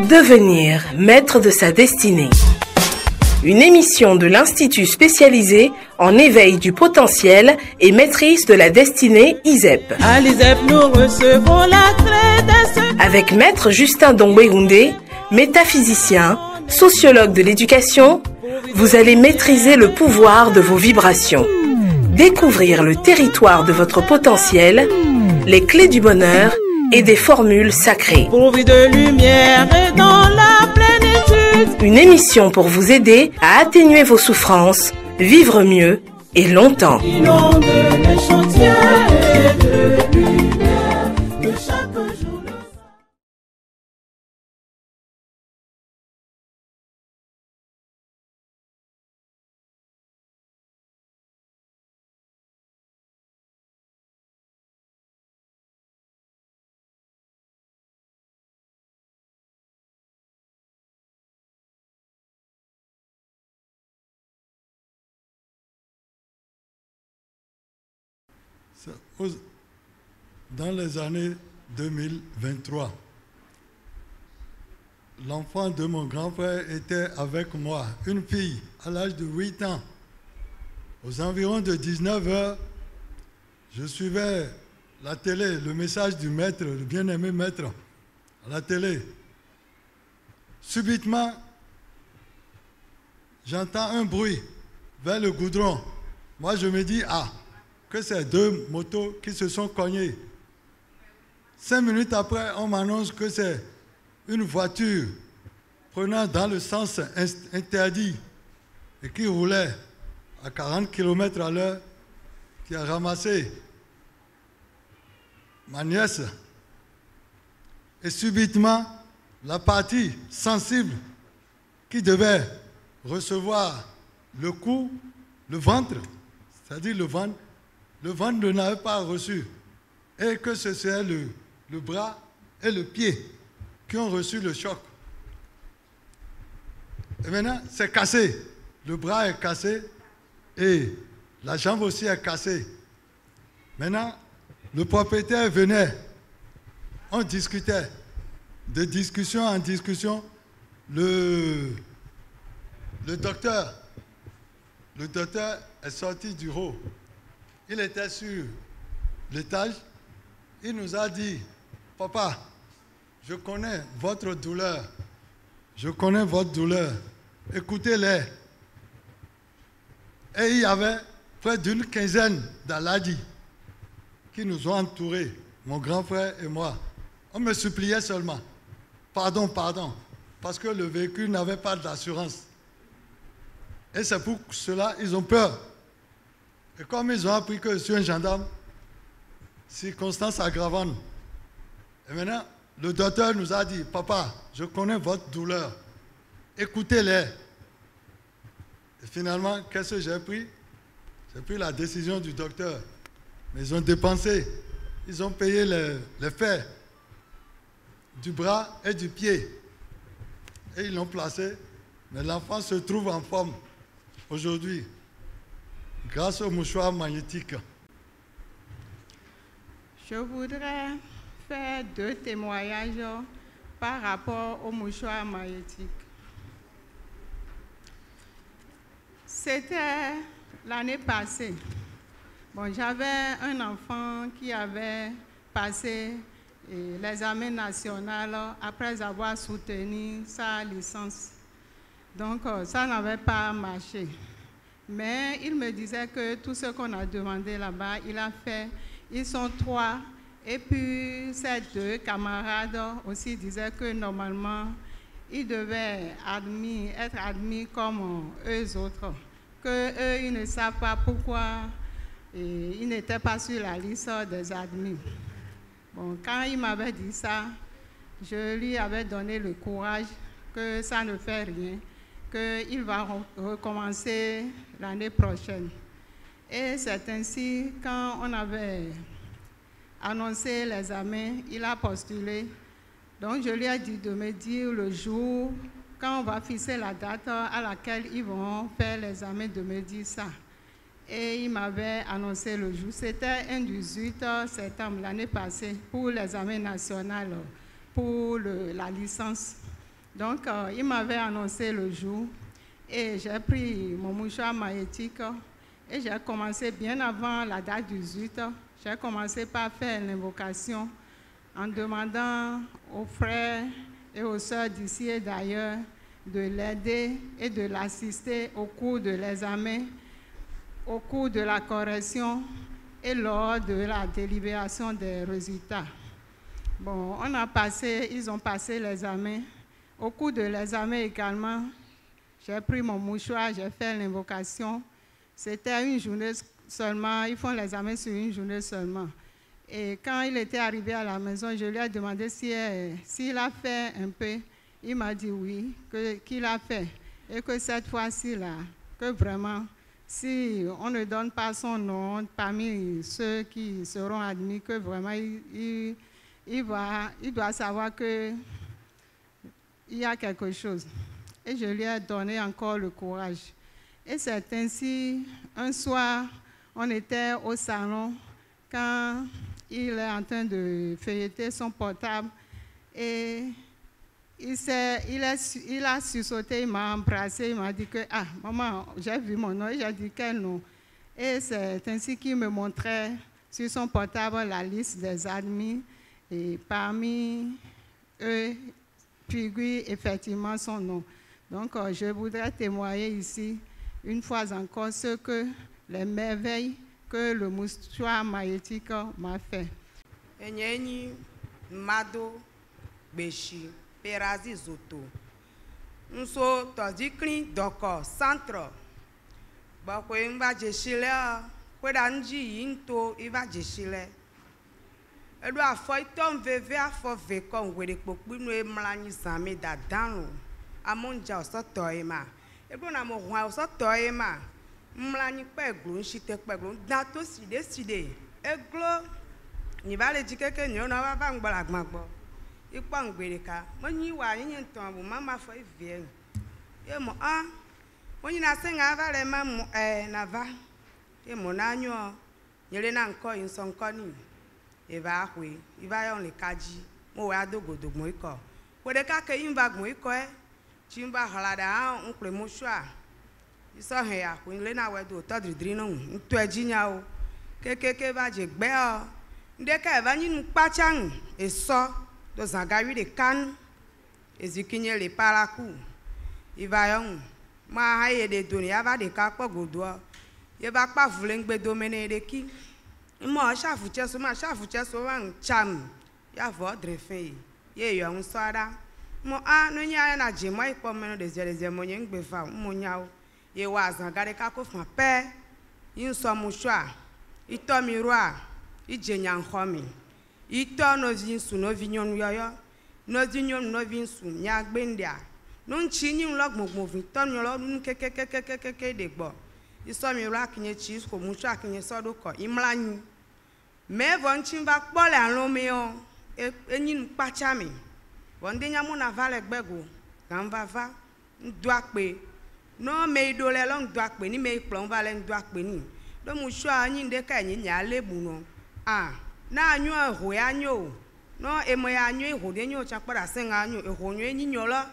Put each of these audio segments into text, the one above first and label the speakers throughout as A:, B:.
A: Devenir maître de sa destinée. Une émission de l'Institut spécialisé en éveil du potentiel et maîtrise de la destinée ISEP.
B: À l'ISEP, nous recevons la clé
A: avec Maître Justin Dongwegoundé, métaphysicien, sociologue de l'éducation, vous allez maîtriser le pouvoir de vos vibrations, découvrir le territoire de votre potentiel, les clés du bonheur et des formules sacrées.
B: pourvues de lumière et dans la plénitude.
A: Une émission pour vous aider à atténuer vos souffrances, vivre mieux et longtemps.
B: Inonde les chantiers de lumière de chaque jour.
C: Dans les années 2023, l'enfant de mon grand frère était avec moi, une fille à l'âge de 8 ans. Aux environs de 19 heures, je suivais la télé, le message du maître, le bien-aimé maître, à la télé. Subitement, j'entends un bruit vers le goudron. Moi, je me dis, que c'est deux motos qui se sont cognées. 5 minutes après, on m'annonce que c'est une voiture prenant dans le sens interdit et qui roulait à 40 km à l'heure qui a ramassé ma nièce. Et subitement, la partie sensible qui devait recevoir le cou, le ventre, c'est-à-dire le ventre ne l'avait pas reçu. Et que ce serait le bras et le pied qui ont reçu le choc. Et maintenant, c'est cassé. Le bras est cassé et la jambe aussi est cassée. Maintenant, le propriétaire venait. On discutait. De discussion en discussion, le docteur est sorti du haut. Il était sur l'étage. Il nous a dit, « Papa, je connais votre douleur. Je connais votre douleur. Écoutez-les. » Et il y avait près d'une quinzaine d'Aladi qui nous ont entourés, mon grand frère et moi. On me suppliait seulement. Pardon, parce que le véhicule n'avait pas d'assurance. Et c'est pour cela qu'ils ont peur. Et comme ils ont appris que je suis un gendarme, circonstance aggravante. Et maintenant, le docteur nous a dit, « Papa, je connais votre douleur. Écoutez-les. » Et finalement, qu'est-ce que j'ai pris? J'ai pris la décision du docteur. Mais ils ont dépensé. Ils ont payé les fers du bras et du pied. Et ils l'ont placé. Mais l'enfant se trouve en forme aujourd'hui, grâce au mouchoir magnétique.
D: Je voudrais faire 2 témoignages par rapport au mouchoir magnétique. C'était l'année passée. Bon, j'avais un enfant qui avait passé l'examen national après avoir soutenu sa licence. Donc, ça n'avait pas marché. Mais il me disait que tout ce qu'on a demandé là-bas, il a fait. Ils sont 3. Et puis, ces 2 camarades aussi disaient que normalement, ils devaient être admis comme eux autres. Qu'eux, ils ne savent pas pourquoi ils n'étaient pas sur la liste des admis. Bon, quand il m'avait dit ça, je lui avais donné le courage que ça ne fait rien, qu'il va recommencer l'année prochaine. Et c'est ainsi, quand on avait annoncé l'examen, il a postulé. Donc, je lui ai dit de me dire le jour, quand on va fixer la date à laquelle ils vont faire l'examen, de me dire ça. Et il m'avait annoncé le jour. C'était un 18 septembre l'année passée pour l'examen national, pour la licence. Donc, il m'avait annoncé le jour et j'ai pris mon mouchoir magnétique et j'ai commencé bien avant la date du 18. J'ai commencé par faire l'invocation en demandant aux frères et aux sœurs d'ici et d'ailleurs de l'aider et de l'assister au cours de l'examen, au cours de la correction et lors de la délibération des résultats. Bon, ils ont passé l'examen. Au cours de l'examen également, j'ai pris mon mouchoir, j'ai fait l'invocation. C'était une journée seulement, ils font l'examen sur une journée seulement. Et quand il était arrivé à la maison, je lui ai demandé s'il a fait un peu. Il m'a dit oui, qu'il a fait. Et que cette fois-ci-là, que vraiment, si on ne donne pas son nom parmi ceux qui seront admis, que vraiment il doit savoir qu'il y a quelque chose. Et je lui ai donné encore le courage. Et c'est ainsi, un soir, on était au salon quand il est en train de feuilleter son portable et il a sursauté, il m'a embrassé, il m'a dit que « Ah, maman, j'ai vu mon nom. » Et j'ai dit « Quel nom ?» Et c'est ainsi qu'il me montrait sur son portable la liste des admis. Et parmi eux, figure effectivement son nom. Donc, je voudrais témoigner ici, une fois encore, les merveilles que le mouchoir magnétique m'a fait.
E: Enyeni Mado Beshi Perazi Zoto Nso Todikli Doko Centre Bakwe Mba Jeshile Kweda Nji Yinto Iva Jeshile Edo afo itom veve afo vekon wede pokpu no emlani zame dadanu amonja osoto ema ebo na mo hwa osoto ema mlani peglu nshite peglu dato side eglo ni bale jikeke ni ona baba ngbala gbagbo ipo ngbere ka monyi wa yin nton bu mama fo evie e mo monyi na senga vale ma na va e mo na anyo nyele na nko inso nko ni eva ahwe iva yon le kaji mo wa dogodo mo iko kwede ka ke imba mo iko chimba halada nkle moshwa iso he ahwe le na wedo to dridri no nto ajinya o kekeke ba je gbe o ndeka eva nyinu pachan eso do zagawi de kan ezikinye le paraku iva yon ma haye de doni ava de ka pogodo ye ba pa vule ngbe domene de ki mo shafu cheso wan cham ya vo drefe ye yo nsara mo no nya na je mo ipo meno de zere mo nye ngbe fa mo nyawo ye wa zan gare ka ko fan pe yin so mo shwa ito mi ro a ije nya nhomi ito no zin su no vinyon yoyo no zinyon no vinsu nya gbendia no nchi nyin logmogbon vin to mi lo nu kekekekekeke de gbo iso mi ra kinye chi ko mu sha kinye sodo ko imlanyi me von chimba kpole anlome o enyin pacha mi bon de nyamu na vale gbego kan va ndua pe no me idole lo ndua pe ni me iplon vale ndua pe ni do mu sha anyin de ka nyin ya lebu no na anyu eho ya anyo no emo ya anyo eho de nyo cha para senga anyo eho nyo enyin yo lo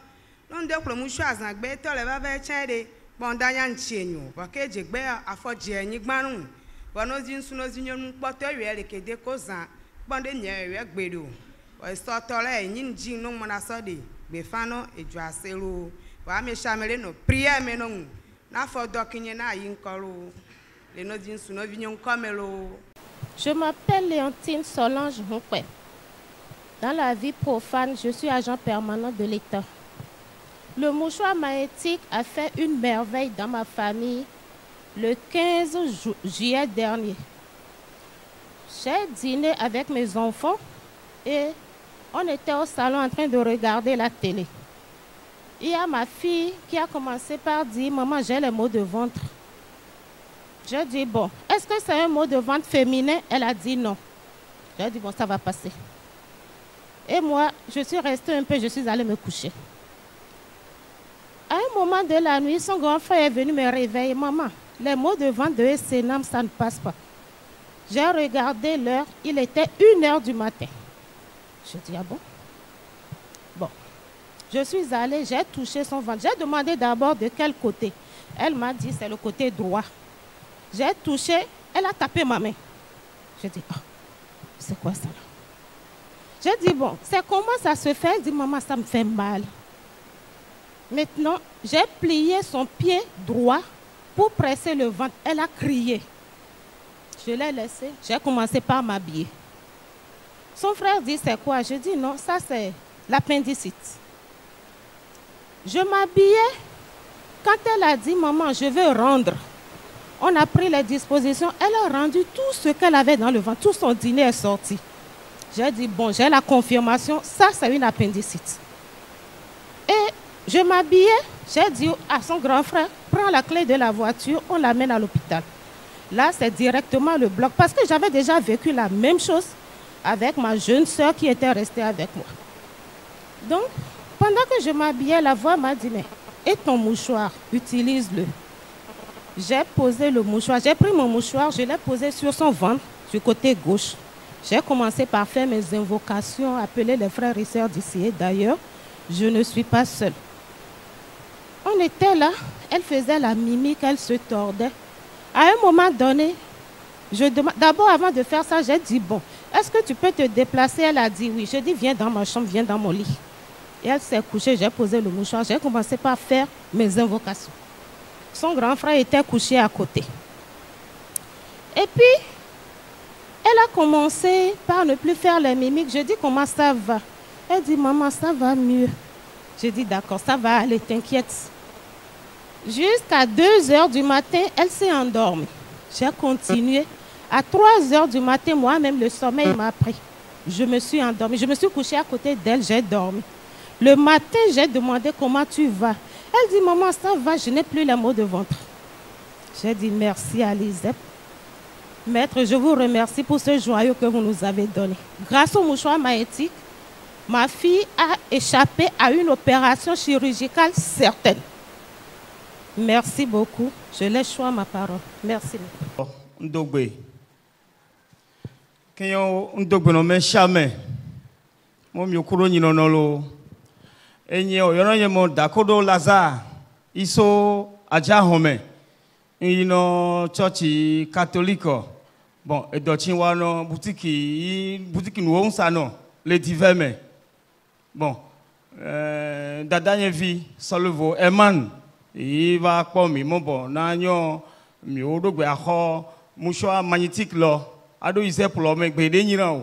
E: no nde klo mu sha zan gbe to le ba ba chede bondanya nchenyo bakeje gbe afoje enyi gbarun bono zin suno zinyon poto we lekede koza bonde nye we gbero o so tole enyin jin no mona so de be fano eju aselu wa me shamele no prière me no na fo dokinye na yin koro le no zin suno vinyon komelo.
F: Je m'appelle Léontine Solange Mouquet. Dans la vie profane, je suis agent permanent de l'État. Le mouchoir magnétique a fait une merveille dans ma famille le 15 juillet dernier. J'ai dîné avec mes enfants et on était au salon en train de regarder la télé. Il y a ma fille qui a commencé par dire « Maman, j'ai les maux de ventre ». Je dis « Bon, est-ce que c'est un mot de ventre féminin ?» Elle a dit non. J'ai dit « Bon, ça va passer ». Et moi, je suis restée un peu, je suis allée me coucher. À un moment de la nuit, son grand frère est venu me réveiller. « Maman, les mots de vente de Sénam, ça ne passe pas. » J'ai regardé l'heure, il était 1h du matin. Je dis « Ah bon ?» Bon. Je suis allée, j'ai touché son ventre. J'ai demandé d'abord de quel côté. Elle m'a dit c'est le côté droit. J'ai touché, elle a tapé ma main. J'ai dit, oh, c'est quoi ça là? J'ai dit, bon, c'est comment ça se fait? Elle dit, maman, ça me fait mal. Maintenant, j'ai plié son pied droit pour presser le ventre. Elle a crié. Je l'ai laissé. J'ai commencé par m'habiller. Son frère dit, c'est quoi? Je dis, non, ça c'est l'appendicite. Je m'habillais. Quand elle a dit, maman, je veux rendre, on a pris les dispositions. Elle a rendu tout ce qu'elle avait dans le ventre. Tout son dîner est sorti. J'ai dit, bon, j'ai la confirmation. Ça, c'est une appendicite. Et je m'habillais. J'ai dit à son grand frère, prends la clé de la voiture, on l'amène à l'hôpital. Là, c'est directement le bloc. Parce que j'avais déjà vécu la même chose avec ma jeune soeur qui était restée avec moi. Donc, pendant que je m'habillais, la voix m'a dit, mais et ton mouchoir, utilise-le. J'ai posé le mouchoir, j'ai pris mon mouchoir, je l'ai posé sur son ventre, du côté gauche. J'ai commencé par faire mes invocations, appeler les frères et sœurs d'ici. Et d'ailleurs, je ne suis pas seule. On était là, elle faisait la mimique, elle se tordait. À un moment donné, d'abord avant de faire ça, j'ai dit, bon, est-ce que tu peux te déplacer? Elle a dit oui. Je dis, viens dans ma chambre, viens dans mon lit. Et elle s'est couchée, j'ai posé le mouchoir, j'ai commencé par faire mes invocations. Son grand frère était couché à côté. Et puis, elle a commencé par ne plus faire les mimiques. Je dis, comment ça va? Elle dit, maman, ça va mieux. Je dis, d'accord, ça va aller, t'inquiète. Jusqu'à 2 heures du matin, elle s'est endormie. J'ai continué. À 3 heures du matin, moi-même, le sommeil m'a pris. Je me suis endormie. Je me suis couchée à côté d'elle, j'ai dormi. Le matin, j'ai demandé comment tu vas. Elle dit, maman, ça va, je n'ai plus les maux de ventre. J'ai dit, merci Alizep. Maître, je vous remercie pour ce joyau que vous nous avez donné. Grâce au mouchoir maïeutique, ma fille a échappé à une opération chirurgicale certaine. Merci beaucoup. Je laisse choix ma parole. Merci.
G: Ndogbe. Quand on ndogbe no me chame. Mo mi okuro ni no lo. Enye o yono ye mo dakodo Lazare. Iso aja home. Ino church catholique. Bon, et dotin wa no boutique nou on sa no le diveme. Bon, dada nye vi solvo Eman. Il va comme mon bon nanyo mi odogbe aho mouchoir magnétique lo ado ise pour lo me gbe de nyiran o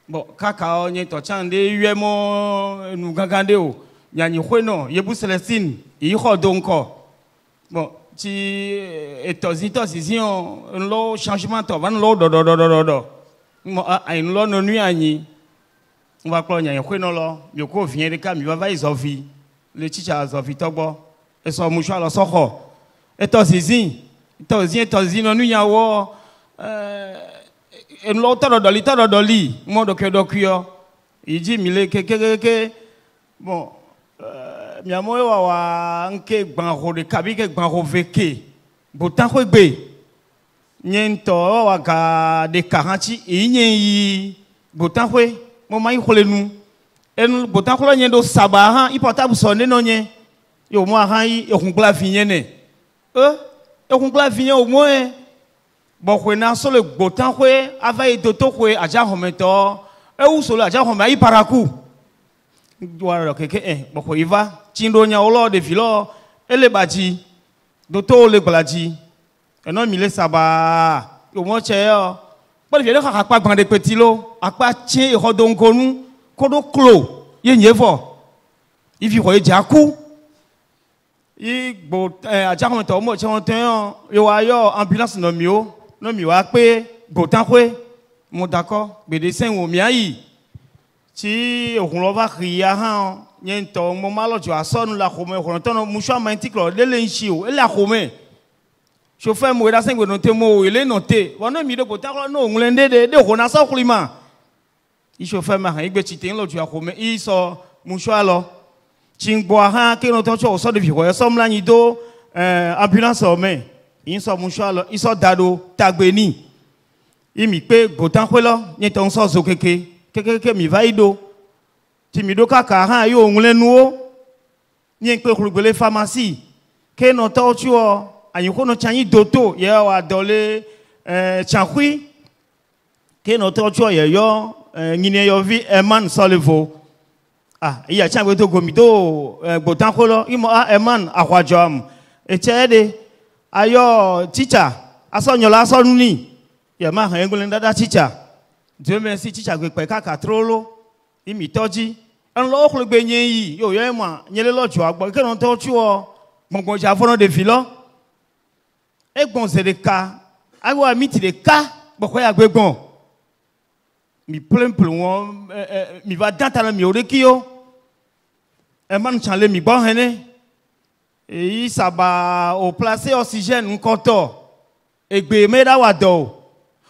G: bon kaka o yen to chande yemo nu gangande o nyanyi hweno yebu Celestine yi ho do nko bon ti etosizion lo changement to van lo do mo a in lo no nu anyi on va klo nyanyi hweno lo mi ko vient de ka mi va isovi le chicha zovi togbo et son mouchoir la sort. Et tozizin non nous yawo et l'autre dans lit mon docteur il dit mille que bon mi amoyo wa nke gbanro de kabi ke gbanro veke botan ko gbe nyento wa ga de 40 e nyi botan ko mo mai khole nu en botan ko nyendo sabaha iportable sonne no nye yo mo han yi ehungla vinye ne ehungla vinye o mo e bo kwe na so le gbotan kwe ava e doto kwe aja hometo e u so le aja home ayi paraku duara keke bo kwe iva chindo nya olo de vilo ele baji doto le gbalaji e no mi le saba yo mo che yo bo le viele kaka pa gban de petit lo apa chin e hodonkonu kodo klo ye nyefo ifi ko e jaku igbo ajakon to mo che won tan yo ayo ambulance no mi wa pe gbotan kwe mo d'accord gbede wo mi ayi ti ohun lo ba kriya han yen to mo ma lo jo asonu la khome ohun to no mouchoir magnétique lo le nchi o ele khome chauffeur mo da sen gbo no te mo ele no te wono mi de gbotan lo no ohun le de ohun na so kulima i chauffeur ma han igbe ti te lo jo khome i so mouchoir lo Chingbo ha ke no to cho so de vi ko so mla ni do ambulance o me yin so mouchoir lo iso dado tagbe ni imi pe gotan kwe lo ni to so zo keke mi va ido ti mi do kaka ha yo ohun lenu o N'y peut rouler pharmacie. Que nos tortues, ayons nos chani d'auto, y a adolé chanhui. Que nos tortues, y a n'y a vu un man sans le veau. Ah, il y a tiens que gomito, botan colo, il m'a un man à Wajam. Et tiens, ayo, teacher, à son yola son ni. Il y a ma un teacher. Dieu merci, teacher, que peka trolo, il m'y toji. Un lot le beignet, yo, moi, n'y a le lot, tu vois, que l'on tortue, mon javon de filo. Et bon, c'est le cas. Ago a mis les cas, pourquoi y a bon. Mi plein, mi va dans ta mi orekio. Un man chanle mi bon hene. Et ça va au placer oxygène, un contour. Et be me da wado.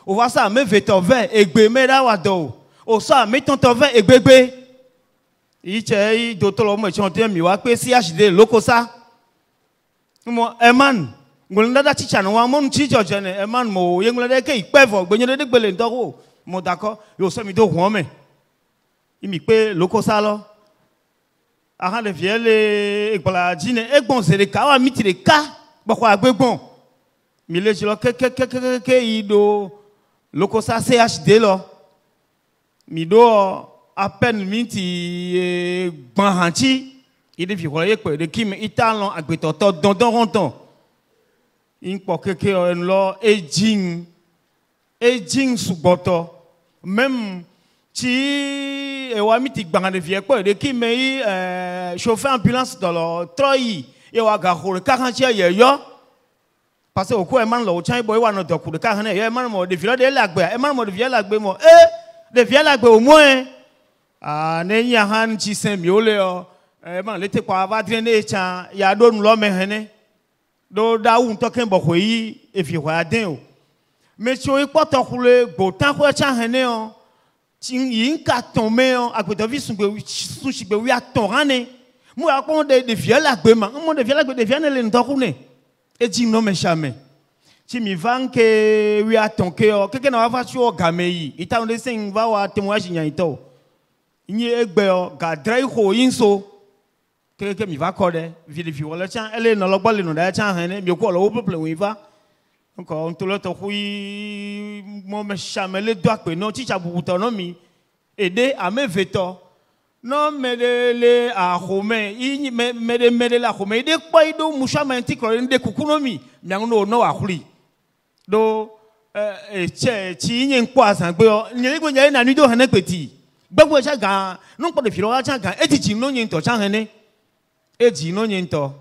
G: O va ça me veto vert, et be me da wado. O ça me ton vert, et bébé. Il d'autres me chanter mi wa pe CHD lokosa. Mo eman, ngolanda da chicha no wa mon chicho jene eman mo yengolade ke ipevo gbenye de gbele ndoro. Mo d'accord, yo so mi do won il mi pe lokosa lo. Aha de viele egbola jine egbon se de ka wa mi ti de ka boko agbegbon. Mi le jilo ke ido lokosa CHD lo. Mi do à peine minti ban hanchi il devait voyer que de qui me italon agbeto don ronton in poke ke en lo aging suboto même ti e wa miti ban de vie que de qui me chauffeur ambulance dans le troi e wa ga ho 40 ye yo parce que au coup e man lo chan boy wa no doku de 40 e man mo de vie de lagbe e man mo de vie lagbe mo de vie lagbe au moins ah ne han chi sen miole o man lete kwa va drainer chan ya do nu lo me hene do da un to ken bo ko yi e fi wa den o me cho e poto kule bo tan ko chan hene o tin yin ka ton me o agbeto vi sun gbe wi aton rane mu a pon de vie la gbe ma mo de vie la gbe de vie ne le ndo ku ne e ji no me chame ti mi van ke wi aton ke o keke na va fa o game yi ita on de sen va wa témoignage nyan ito ni egbe o ga drai ho yinso que mi va code vi de wala chan ele no lo gbale no da chan han mi ko lo problem wi va encore on to lo to hui mo me chamele do pe no chicha bubuto no mi aider à me veto no me de le a home i me de la home de pa do musha ma nti kro de kukuno mi no no ahuri do che chi yin kwa san gbe o nyele gbe nyele na ni do han peti gbogbo cha gan no po de fi lo cha gan etiti no yin to cha han ne eji no yin to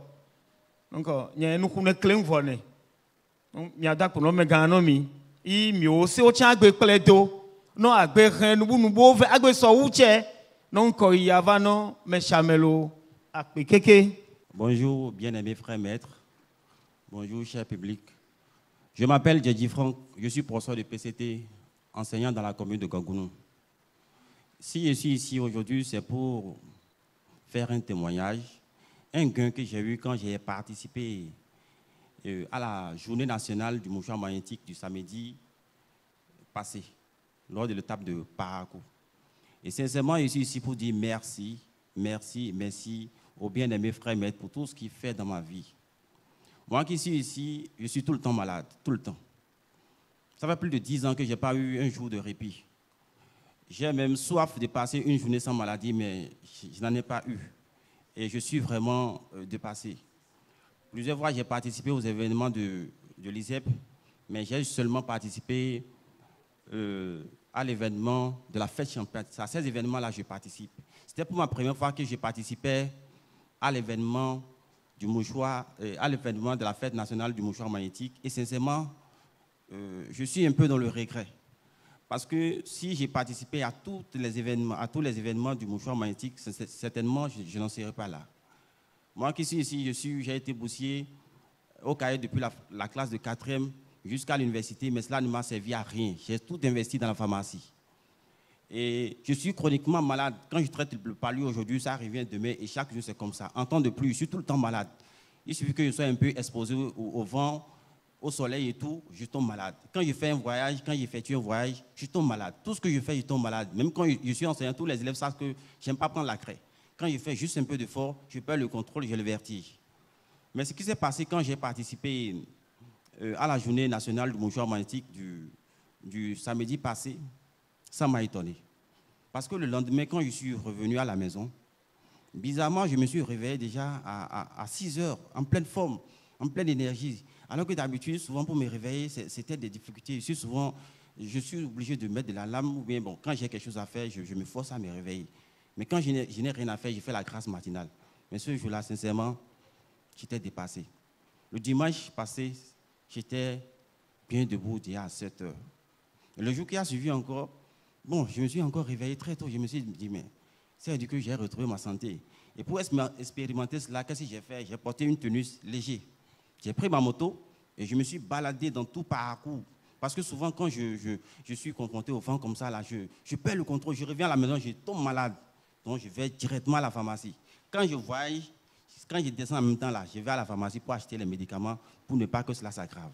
G: nko nye nu ku ne claim for ne mi ada ko no me gan no mi I mi o se o cha gbe pele do no agbe ran nu bo ve agbe so wuche no nko ya va no me chamelo akpe keke.
H: Bonjour bien-aimés frères maîtres. Bonjour cher public. Je m'appelle Djedji Franck, je suis professeur de PCT, enseignant dans la commune de Gangounou. Si je suis ici aujourd'hui, c'est pour faire un témoignage, un gain que j'ai eu quand j'ai participé à la journée nationale du mouchoir magnétique du samedi passé, lors de l'étape de Parakou. Et sincèrement, je suis ici pour dire merci, merci, merci aux bien-aimés frères maîtres pour tout ce qu'ils font dans ma vie. Moi qui suis ici, je suis tout le temps malade, tout le temps. Ça fait plus de 10 ans que je n'ai pas eu un jour de répit. J'ai même soif de passer une journée sans maladie, mais je n'en ai pas eu. Et je suis vraiment dépassé. Plusieurs fois, j'ai participé aux événements de l'ISEP, mais j'ai seulement participé à l'événement de la fête champêtre. À ces événements-là, je participe. C'était pour ma première fois que je participais à l'événement du mouchoir, à l'événement de la fête nationale du mouchoir magnétique. Et sincèrement, je suis un peu dans le regret. Parce que si j'ai participé à tous les événements du mouchoir magnétique, certainement, je n'en serais pas là. Moi qui suis ici, j'ai été boursier au CAE depuis la classe de 4e jusqu'à l'université, mais cela ne m'a servi à rien. J'ai tout investi dans la pharmacie. Et je suis chroniquement malade. Quand je traite le palu aujourd'hui, ça revient demain et chaque jour c'est comme ça. En temps de pluie, je suis tout le temps malade. Il suffit que je sois un peu exposé au vent, au soleil et tout, je tombe malade. Quand je fais un voyage, quand j'effectue un voyage, je tombe malade. Tout ce que je fais, je tombe malade. Même quand je suis enseignant, tous les élèves savent que je n'aime pas prendre la craie. Quand je fais juste un peu d'effort, je perds le contrôle, j'ai le vertige. Mais ce qui s'est passé quand j'ai participé à la journée nationale du mouchoir magnétique du samedi passé, ça m'a étonné. Parce que le lendemain, quand je suis revenu à la maison, bizarrement, je me suis réveillé déjà à 6 heures, en pleine forme, en pleine énergie. Alors que d'habitude, souvent pour me réveiller, c'était des difficultés. Je suis obligé de mettre de l'alarme, ou bien bon, quand j'ai quelque chose à faire, je me force à me réveiller. Mais quand je n'ai rien à faire, je fais la grâce matinale. Mais ce jour-là, sincèrement, j'étais dépassé. Le dimanche passé, j'étais bien debout déjà à 7 heures. Et le jour qui a suivi encore, bon, je me suis encore réveillé très tôt. Je me suis dit, mais c'est dit que j'ai retrouvé ma santé. Et pour expérimenter cela, qu'est-ce que j'ai fait? J'ai porté une tenue légère. J'ai pris ma moto et je me suis baladé dans tout parcours. Parce que souvent, quand je suis confronté au vent comme ça, là, je perds le contrôle. Je reviens à la maison, je tombe malade. Donc, je vais directement à la pharmacie. Quand je descends en même temps, là, je vais à la pharmacie pour acheter les médicaments pour ne pas que cela s'aggrave.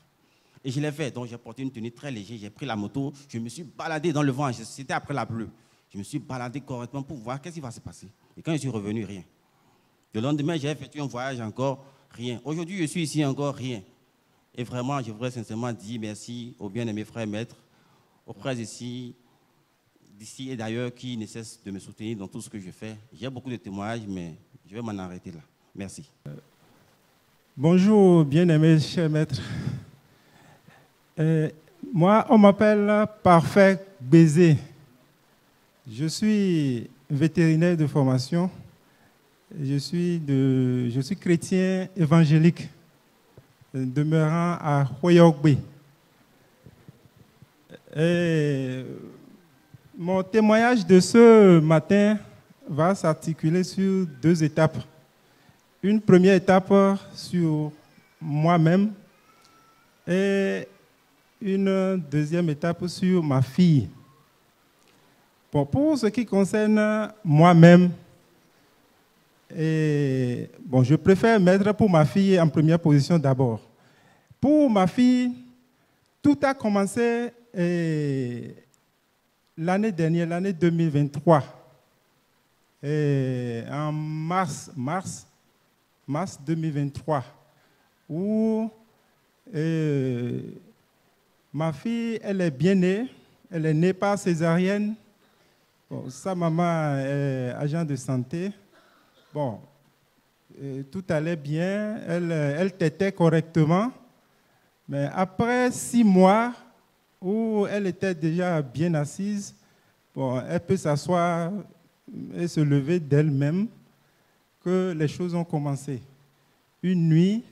H: Et je l'ai fait. Donc, j'ai porté une tenue très légère. J'ai pris la moto. Je me suis baladé dans le vent. C'était après la pluie. Je me suis baladé correctement pour voir qu'est-ce qui va se passer. Et quand je suis revenu, rien. Le lendemain, j'ai effectué un voyage encore, rien. Aujourd'hui, je suis ici encore, rien. Et vraiment, je voudrais sincèrement dire merci aux bien-aimés frères maîtres, aux frères d'ici et d'ailleurs qui ne cessent de me soutenir dans tout ce que je fais. J'ai beaucoup de témoignages, mais je vais m'en arrêter là. Merci.
I: Bonjour, bien-aimés chers maîtres. Moi, on m'appelle Parfait Baiser. Je suis vétérinaire de formation. Je suis chrétien évangélique, demeurant à Hoyokbe. Mon témoignage de ce matin va s'articuler sur 2 étapes. Une première étape sur moi-même et une deuxième étape sur ma fille. Bon, pour ce qui concerne moi-même, je préfère mettre pour ma fille en première position d'abord. Pour ma fille, tout a commencé l'année dernière, l'année 2023, en mars 2023, où ma fille, elle est bien née, elle est née par césarienne. Bon, sa maman est agent de santé. Bon, tout allait bien, elle tétait correctement, mais après 6 mois, où elle était déjà bien assise, bon, elle peut s'asseoir et se lever d'elle-même, que les choses ont commencé. Une nuit,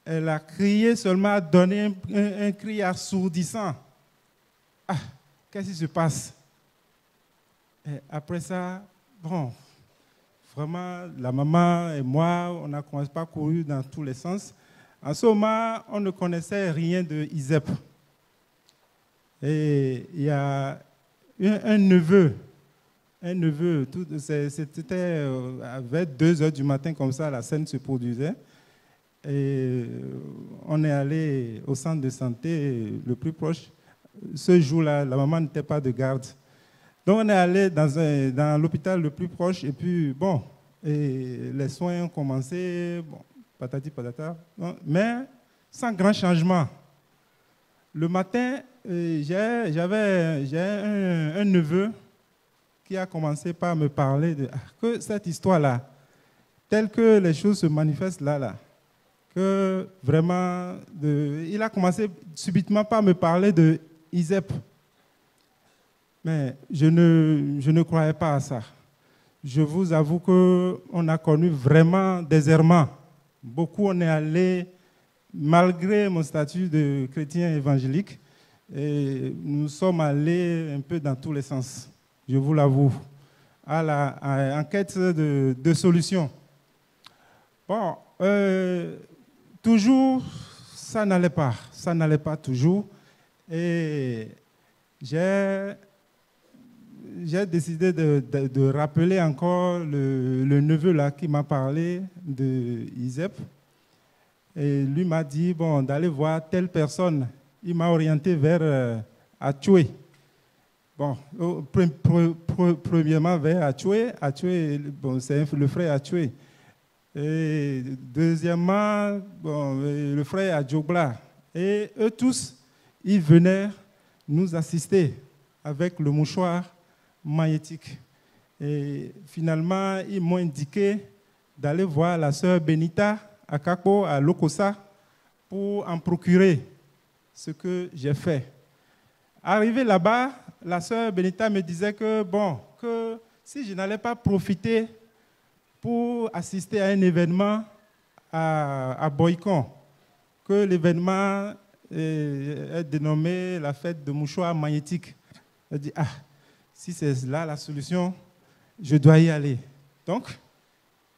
I: elle a crié seulement, a donné un cri assourdissant. Ah, qu'est-ce qui se passe? Et après ça, bon, vraiment, la maman et moi, on n'a pas couru dans tous les sens. En ce moment, on ne connaissait rien de ISEP. Et il y a un neveu, c'était vers 2 heures du matin, comme ça, la scène se produisait. Et on est allé au centre de santé le plus proche. Ce jour-là, la maman n'était pas de garde. Donc on est allé dans l'hôpital le plus proche et puis bon, et les soins ont commencé, bon, patati patata, mais sans grand changement. Le matin, j'ai un neveu qui a commencé par me parler de que cette histoire-là, telle que les choses se manifestent là, que vraiment, il a commencé subitement par me parler de ISEP. Mais je ne croyais pas à ça. Je vous avoue qu'on a connu vraiment des errements. Beaucoup, on est allé, malgré mon statut de chrétien évangélique, et nous sommes allés un peu dans tous les sens, je vous l'avoue, en quête de solutions. Bon, toujours, ça n'allait pas toujours. Et j'ai décidé de rappeler encore le neveu là qui m'a parlé de ISEP. Et lui m'a dit d'aller voir telle personne. Il m'a orienté vers Atchoué. Bon, premièrement, vers Achoué. Achoué, bon, c'est le frère Achoué. Et deuxièmement, bon, le frère Adjogla. Et eux tous, ils venaient nous assister avec le mouchoir magnétique. Et finalement, ils m'ont indiqué d'aller voir la sœur Benita à Kakpo, à Lokosa, pour en procurer, ce que j'ai fait. Arrivé là-bas, la sœur Benita me disait que, bon, que si je n'allais pas profiter pour assister à un événement à Boycon, que l'événement est dénommé la fête de mouchoir magnétique. Elle dit, ah, si c'est là la solution, je dois y aller. Donc,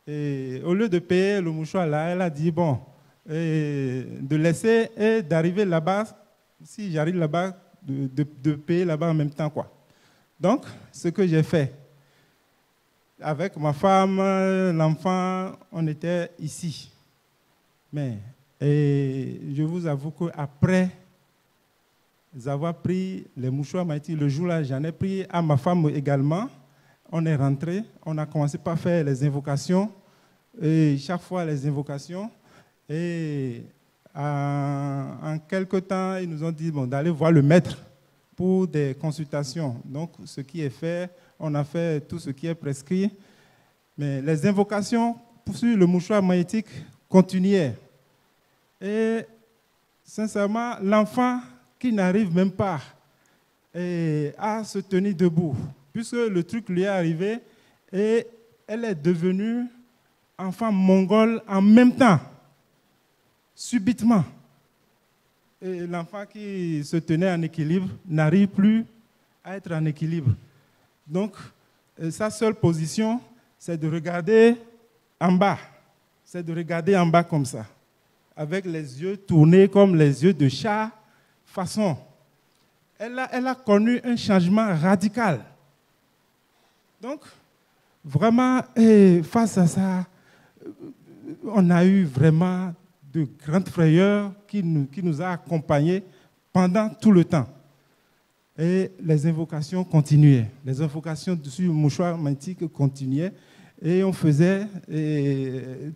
I: au lieu de payer le mouchoir là, elle a dit, bon, de laisser et d'arriver là-bas, si j'arrive là-bas, de payer là-bas en même temps, quoi. Donc, ce que j'ai fait, avec ma femme, l'enfant, on était ici. Mais je vous avoue qu'après avoir pris les mouchoirs magnétiques, le jour-là, j'en ai pris à ma femme également. On est rentré, on a commencé par faire les invocations, et chaque fois les invocations. Et en quelque temps, ils nous ont dit bon, d'aller voir le maître pour des consultations. Donc, ce qui est fait, on a fait tout ce qui est prescrit. Mais les invocations sur le mouchoir magnétique continuaient. Et sincèrement, l'enfant qui n'arrive même pas à se tenir debout, puisque le truc lui est arrivé et elle est devenue enfant mongol en même temps, subitement. Et l'enfant qui se tenait en équilibre n'arrive plus à être en équilibre. Donc, sa seule position, c'est de regarder en bas. C'est de regarder en bas comme ça, avec les yeux tournés comme les yeux de chat, façon. Elle a connu un changement radical. Donc, vraiment, face à ça, on a eu vraiment de grandes frayeurs qui nous a accompagnés pendant tout le temps. Et les invocations continuaient. Les invocations sur le mouchoir magnétique continuaient. Et on faisait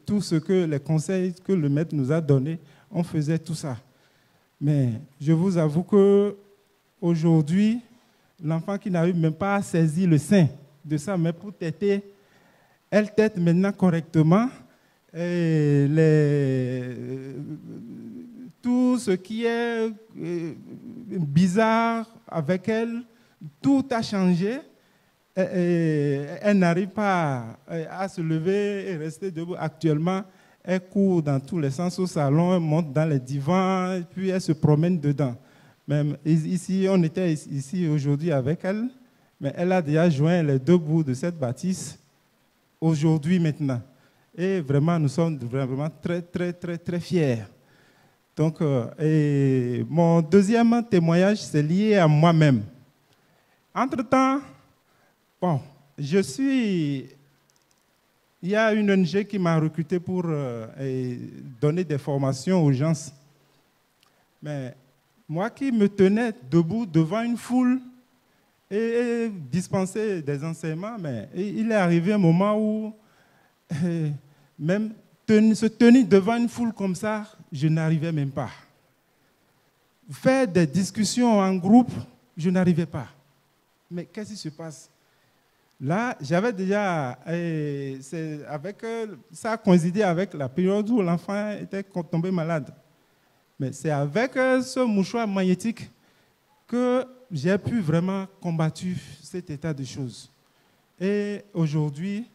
I: tout ce que les conseils que le maître nous a donnés, on faisait tout ça. Mais je vous avoue qu'aujourd'hui, l'enfant qui n'arrive même pas à saisir le sein de sa mère pour téter, elle tète maintenant correctement. Et tout ce qui est bizarre avec elle, tout a changé. Elle n'arrive pas à se lever et rester debout. Actuellement, elle court dans tous les sens au salon, elle monte dans les divans, et puis elle se promène dedans. Même ici, on était ici aujourd'hui avec elle, mais elle a déjà joint les deux bouts de cette bâtisse aujourd'hui maintenant. Et vraiment, nous sommes vraiment très, très, très, très fiers. Donc, mon deuxième témoignage, c'est lié à moi-même. Entre-temps, bon, il y a une ONG qui m'a recruté pour donner des formations aux gens. Mais moi qui me tenais debout devant une foule et dispenser des enseignements, mais il est arrivé un moment où même se tenir devant une foule comme ça, je n'arrivais même pas. Faire des discussions en groupe, je n'arrivais pas. Mais qu'est-ce qui se passe? Là, j'avais déjà, ça a coïncidé avec la période où l'enfant était tombé malade. Mais c'est avec ce mouchoir magnétique que j'ai pu vraiment combattre cet état de choses. Et aujourd'hui,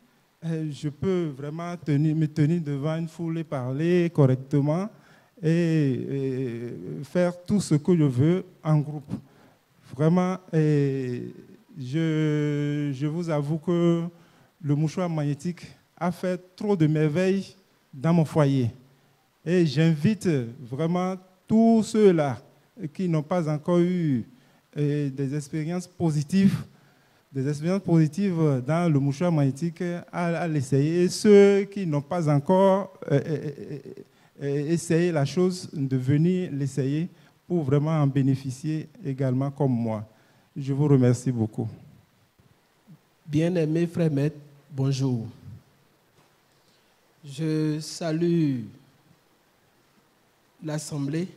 I: je peux vraiment me tenir devant une foule et parler correctement et faire tout ce que je veux en groupe. Vraiment, je vous avoue que le mouchoir magnétique a fait trop de merveilles dans mon foyer. Et j'invite vraiment tous ceux-là qui n'ont pas encore eu des expériences positives dans le mouchoir magnétique à l'essayer. Et ceux qui n'ont pas encore essayé la chose, de venir l'essayer pour vraiment en bénéficier également comme moi. Je vous remercie beaucoup.
J: Bien-aimés frères maîtres, bonjour. Je salue l'Assemblée.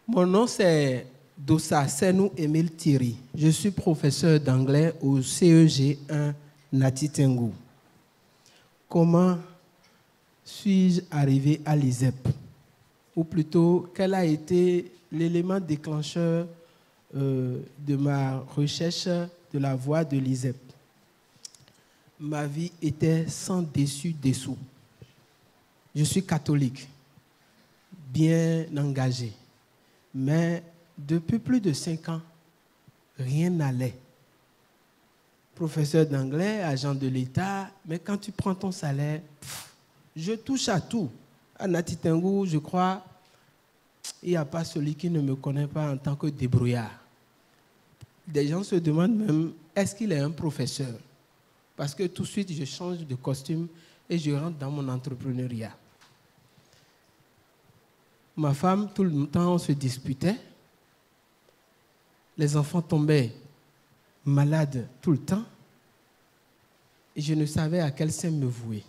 J: Mon nom c'est Dossa Senou Emile Thierry. Je suis professeur d'anglais au CEG 1 Nati Tengou. Comment suis-je arrivé à l'ISEP? Ou plutôt, quel a été l'élément déclencheur de ma recherche de la voie de l'ISEP? Ma vie était sans dessus-dessous. Je suis catholique, bien engagé, mais depuis plus de 5 ans, rien n'allait. Professeur d'anglais, agent de l'État, mais quand tu prends ton salaire, je touche à tout. À Nati Tengou, je crois, il n'y a pas celui qui ne me connaît pas en tant que débrouillard. Des gens se demandent même, est-ce qu'il est un professeur? Parce que tout de suite, je change de costume et je rentre dans mon entrepreneuriat. Ma femme, tout le temps, on se disputait. Les enfants tombaient malades tout le temps. Et je ne savais à quel sein me vouer.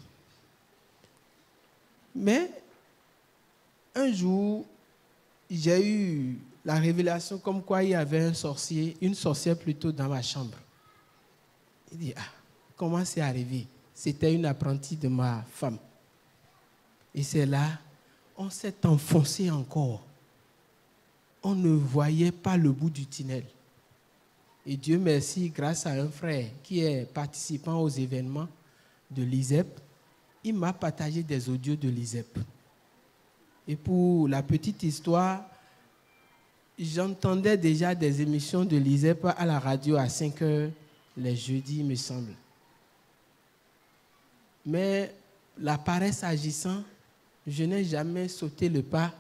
J: Mais un jour, j'ai eu la révélation comme quoi il y avait un sorcier, une sorcière plutôt dans ma chambre. Il dit, comment c'est arrivé? C'était une apprentie de ma femme. Et c'est là, on s'est enfoncé encore. On ne voyait pas le bout du tunnel. Et Dieu merci, grâce à un frère qui est participant aux événements de l'ISEP, il m'a partagé des audios de l'ISEP. Et pour la petite histoire, j'entendais déjà des émissions de l'ISEP à la radio à 5 heures les jeudis, me semble. Mais la paresse agissant, je n'ai jamais sauté le pas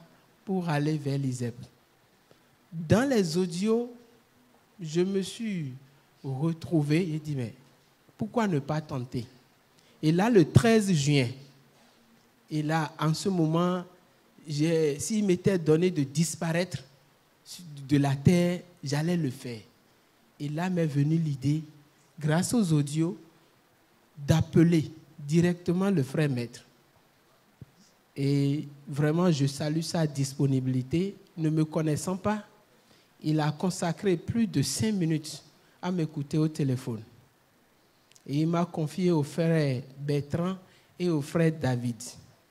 J: pour aller vers l'ISEP. Dans les audios, je me suis retrouvé et dit, mais pourquoi ne pas tenter? Et là, le 13 juin, et là, en ce moment, s'il m'était donné de disparaître de la terre, j'allais le faire. Et là m'est venue l'idée, grâce aux audios, d'appeler directement le frère maître. Et vraiment, je salue sa disponibilité. Ne me connaissant pas, il a consacré plus de 5 minutes à m'écouter au téléphone. Et il m'a confié au frère Bertrand et au frère David.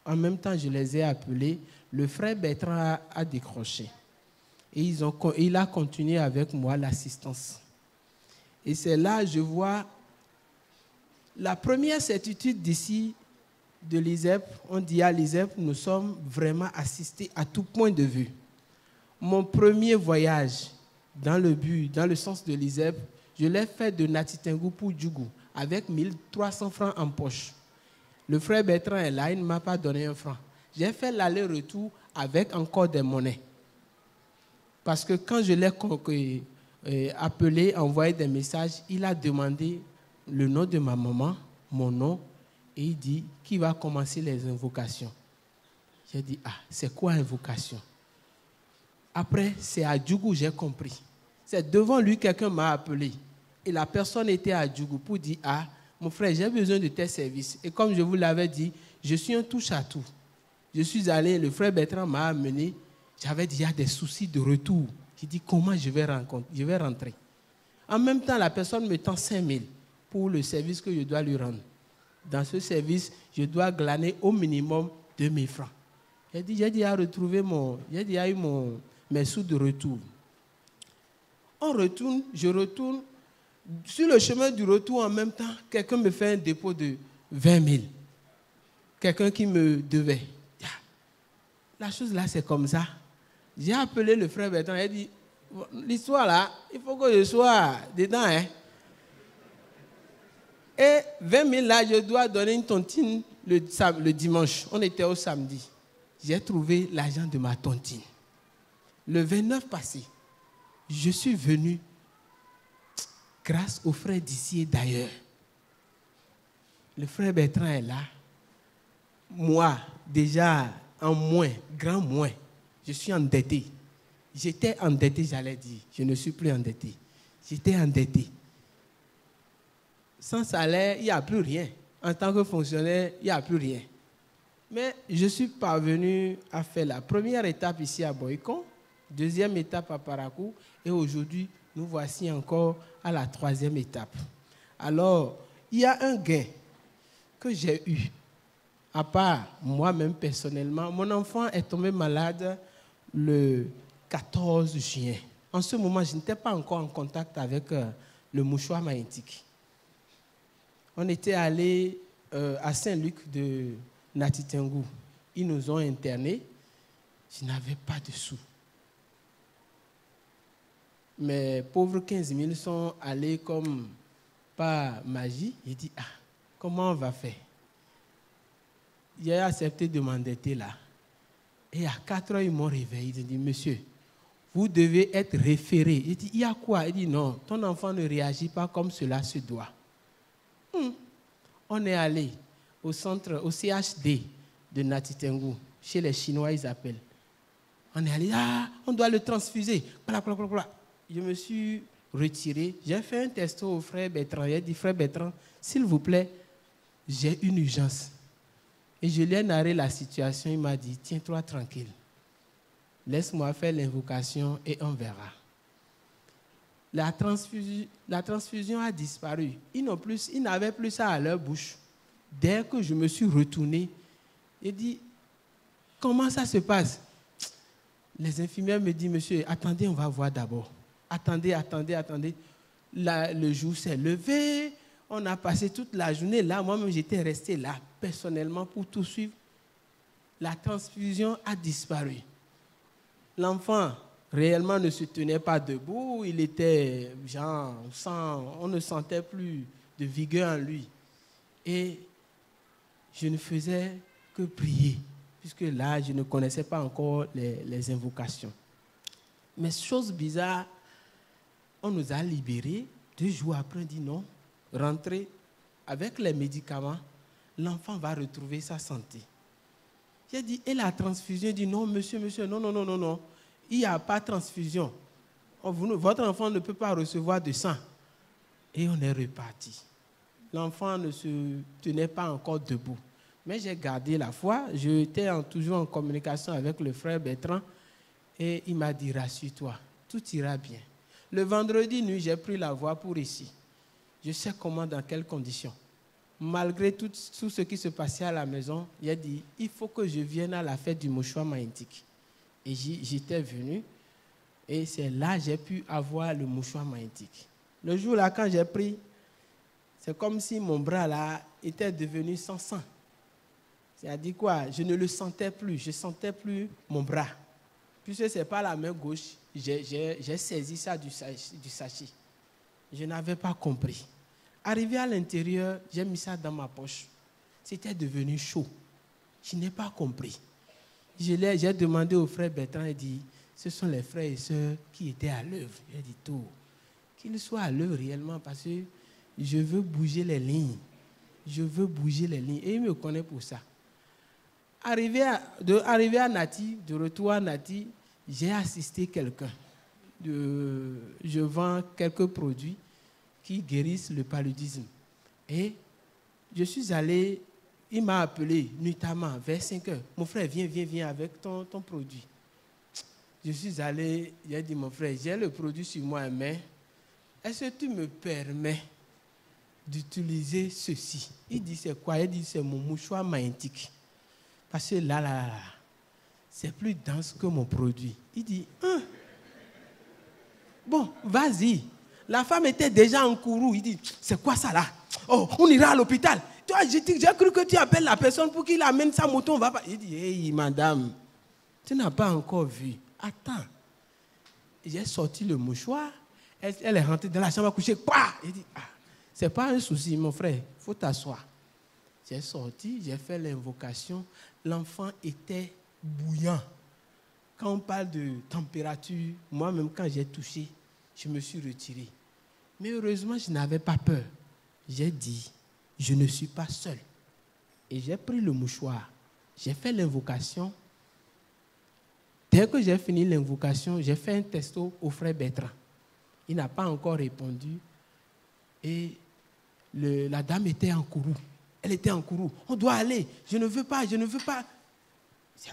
J: En même temps, je les ai appelés. Le frère Bertrand a décroché. Et il a continué avec moi l'assistance. Et c'est là que je vois la première certitude d'ici, de l'ISEP. On dit à l'ISEP, nous sommes vraiment assistés à tout point de vue. Mon premier voyage dans le sens de l'ISEP, je l'ai fait de Nati Tengou pour Djougou, avec 1300 francs en poche. Le frère Bertrand est là, il ne m'a pas donné 1 franc. J'ai fait l'aller-retour avec encore des monnaies. Parce que quand je l'ai appelé, envoyé des messages, il a demandé le nom de ma maman, mon nom, et il dit, qui va commencer les invocations? J'ai dit, c'est quoi invocation? Après, c'est à Djougou j'ai compris. C'est devant lui, quelqu'un m'a appelé. Et la personne était à Djougou pour dire, mon frère, j'ai besoin de tes services. Et comme je vous l'avais dit, je suis un touche-à-tout. Je suis allé, le frère Bertrand m'a amené. J'avais déjà des soucis de retour. J'ai dit, comment je vais rentrer? En même temps, la personne me tend 5 000 pour le service que je dois lui rendre. Dans ce service, je dois glaner au minimum 2 000 francs. J'ai déjà eu mes sous de retour. Je retourne. Sur le chemin du retour, en même temps, quelqu'un me fait un dépôt de 20 000. Quelqu'un qui me devait. La chose là, c'est comme ça. J'ai appelé le frère Bertrand, il a dit, l'histoire là, il faut que je sois dedans. Et 20 000 là, je dois donner une tontine le dimanche. On était au samedi. J'ai trouvé l'argent de ma tontine. Le 29 passé, je suis venu grâce aux frères d'ici et d'ailleurs. Le frère Bertrand est là. Moi, déjà en moins, grand moins, je suis endetté. J'étais endetté, j'allais dire. Je ne suis plus endetté. J'étais endetté. Sans salaire, il n'y a plus rien. En tant que fonctionnaire, il n'y a plus rien. Mais je suis parvenu à faire la première étape ici à Boycon, deuxième étape à Parakou, et aujourd'hui, nous voici encore à la troisième étape. Alors, il y a un gain que j'ai eu. À part moi-même personnellement, mon enfant est tombé malade le 14 juin. En ce moment, je n'étais pas encore en contact avec le mouchoir magnétique. On était allé à Saint-Luc de Natitengu. Ils nous ont internés. Je n'avais pas de sous. Mes pauvres 15 000 sont allés comme par magie. J'ai dit, comment on va faire? J'ai accepté de m'endetter là. Et à 4 heures, ils m'ont réveillé. Ils ont dit, monsieur, vous devez être référé. J'ai dit, il y a quoi? Il dit, non, ton enfant ne réagit pas comme cela se doit. On est allé au centre, au CHD de Natitengu, chez les Chinois, ils appellent. On est allé, on doit le transfuser. Je me suis retiré. J'ai fait un testo au frère Bertrand. J'ai dit, frère Bertrand, s'il vous plaît, j'ai une urgence. Et je lui ai narré la situation. Il m'a dit, tiens-toi tranquille. Laisse-moi faire l'invocation et on verra. La transfusion a disparu. Ils n'avaient plus ça à leur bouche. Dès que je me suis retourné, j'ai dit, comment ça se passe? Les infirmières me disent, monsieur, attendez, on va voir d'abord. Attendez. Le jour s'est levé. On a passé toute la journée là. Moi-même, j'étais resté là, personnellement, pour tout suivre. La transfusion a disparu. L'enfant, réellement, ne se tenait pas debout. Il était, on ne sentait plus de vigueur en lui. Et je ne faisais que prier, puisque là, je ne connaissais pas encore les invocations. Mais chose bizarre, on nous a libérés. 2 jours après, on dit non, rentrez avec les médicaments, l'enfant va retrouver sa santé. J'ai dit, et la transfusion? Il dit, non, monsieur, non. Il n'y a pas de transfusion. Votre enfant ne peut pas recevoir de sang. Et on est reparti. L'enfant ne se tenait pas encore debout. Mais j'ai gardé la foi. J'étais toujours en communication avec le frère Bertrand. Et il m'a dit, rassure-toi, tout ira bien. Le vendredi nuit, j'ai pris la voie pour ici. Je sais comment, dans quelles conditions. Malgré tout ce qui se passait à la maison, il a dit, il faut que je vienne à la fête du mouchoir magnétique. Et j'étais venu. Et c'est là que j'ai pu avoir le mouchoir magnétique. Le jour-là, quand j'ai pris, c'est comme si mon bras là était devenu sans sang. C'est-à-dire quoi? Je ne le sentais plus. Je ne sentais plus mon bras. Puisque ce n'est pas la main gauche, j'ai saisi ça du sachet. Je n'avais pas compris. Arrivé à l'intérieur, j'ai mis ça dans ma poche. C'était devenu chaud. Je n'ai pas compris. J'ai demandé au frère Bertrand, il dit, ce sont les frères et sœurs qui étaient à l'œuvre. J'ai dit tout. Qu'ils soient à l'œuvre réellement parce que je veux bouger les lignes. Je veux bouger les lignes. Et il me connaît pour ça. Arrivé à Nati, de retour à Nati, j'ai assisté quelqu'un. Je vends quelques produits qui guérissent le paludisme. Et je suis allé, il m'a appelé nuitamment vers 5 heures. Mon frère, viens avec ton produit. Je suis allé, il a dit, mon frère, j'ai le produit sur moi, mais est-ce que tu me permets d'utiliser ceci? Il dit, c'est quoi? Il dit, c'est mon mouchoir magnétique. Parce que là, c'est plus dense que mon produit. Il dit, bon, vas-y. La femme était déjà en courroux. Il dit, c'est quoi ça là? Oh, on ira à l'hôpital. Toi, j'ai cru que tu appelles la personne pour qu'il amène sa moto. On va pas. Il dit, hey, madame, tu n'as pas encore vu. Attends. J'ai sorti le mouchoir. Elle est rentrée dans la chambre à coucher. Quoi? Il dit, c'est pas un souci, mon frère. Il faut t'asseoir. J'ai sorti, j'ai fait l'invocation. L'enfant était bouillant. Quand on parle de température, moi-même, quand j'ai touché, je me suis retiré. Mais heureusement, je n'avais pas peur. J'ai dit, je ne suis pas seul. Et j'ai pris le mouchoir. J'ai fait l'invocation. Dès que j'ai fini l'invocation, j'ai fait un testo au frère Bertrand. Il n'a pas encore répondu. Et la dame était en courroux. Elle était en courroux. On doit aller. Je ne veux pas, je ne veux pas. Ah,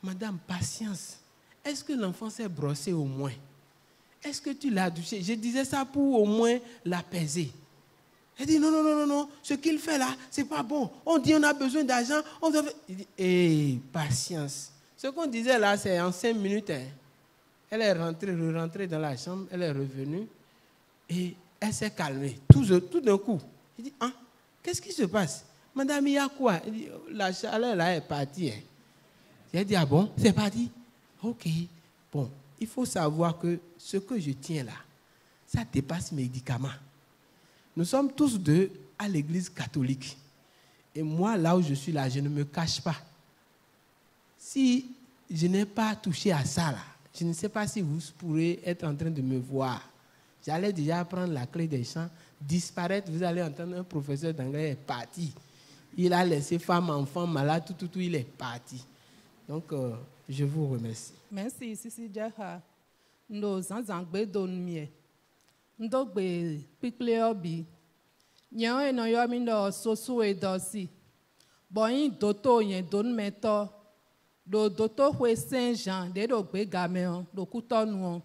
J: madame, patience. Est-ce que l'enfant s'est brossé au moins? Est-ce que tu l'as douché? Je disais ça pour au moins l'apaiser. Elle dit non, non, non, non, non. Ce qu'il fait là, c'est pas bon. On dit on a besoin d'argent. Il dit, patience. Ce qu'on disait là, c'est en 5 minutes. Hein. Elle est rentrée dans la chambre, elle est revenue et elle s'est calmée. Tout d'un coup. Il dit, hein, qu'est-ce qui se passe? Madame, il y a quoi? Elle dit, la chaleur là est partie. Hein. J'ai dit, ah bon, c'est parti? Ok. Bon, il faut savoir que ce que je tiens là, ça dépasse mes médicaments. Nous sommes tous deux à l'église catholique. Et moi, là où je suis là, je ne me cache pas. Si je n'ai pas touché à ça là, je ne sais pas si vous pourrez être en train de me voir. J'allais déjà prendre la clé des champs, disparaître. Vous allez entendre un professeur d'anglais est parti. Il a laissé femme, enfant, malade, tout, il est parti. Donc, je vous remercie.
K: Merci, Sisi Djeha. Nous avons donné ndo gbe pikle obi nyan eno yo mi ndo soso edosi boyin doto yen don meto do doto hwe Saint Jean de do gbe game do kutonu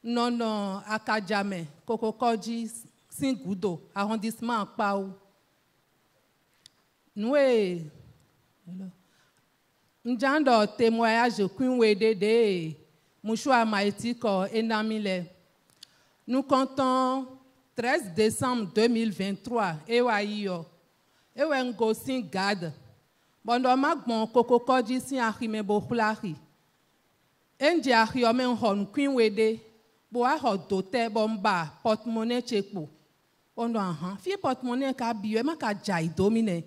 K: nono akajame kokokoji singudo arrondissement Pau nous njando témoignage kunwede de mushwa maitiko enamile. Nous comptons 13 décembre 2023 ewayo ewengosin gad bondo magbon kokokoji sin ahime bokulari enje ahiome hon kunwede bo aho dote bomba portemonnaie chepo bondo fi portemonnaie ka biwe maka jai domine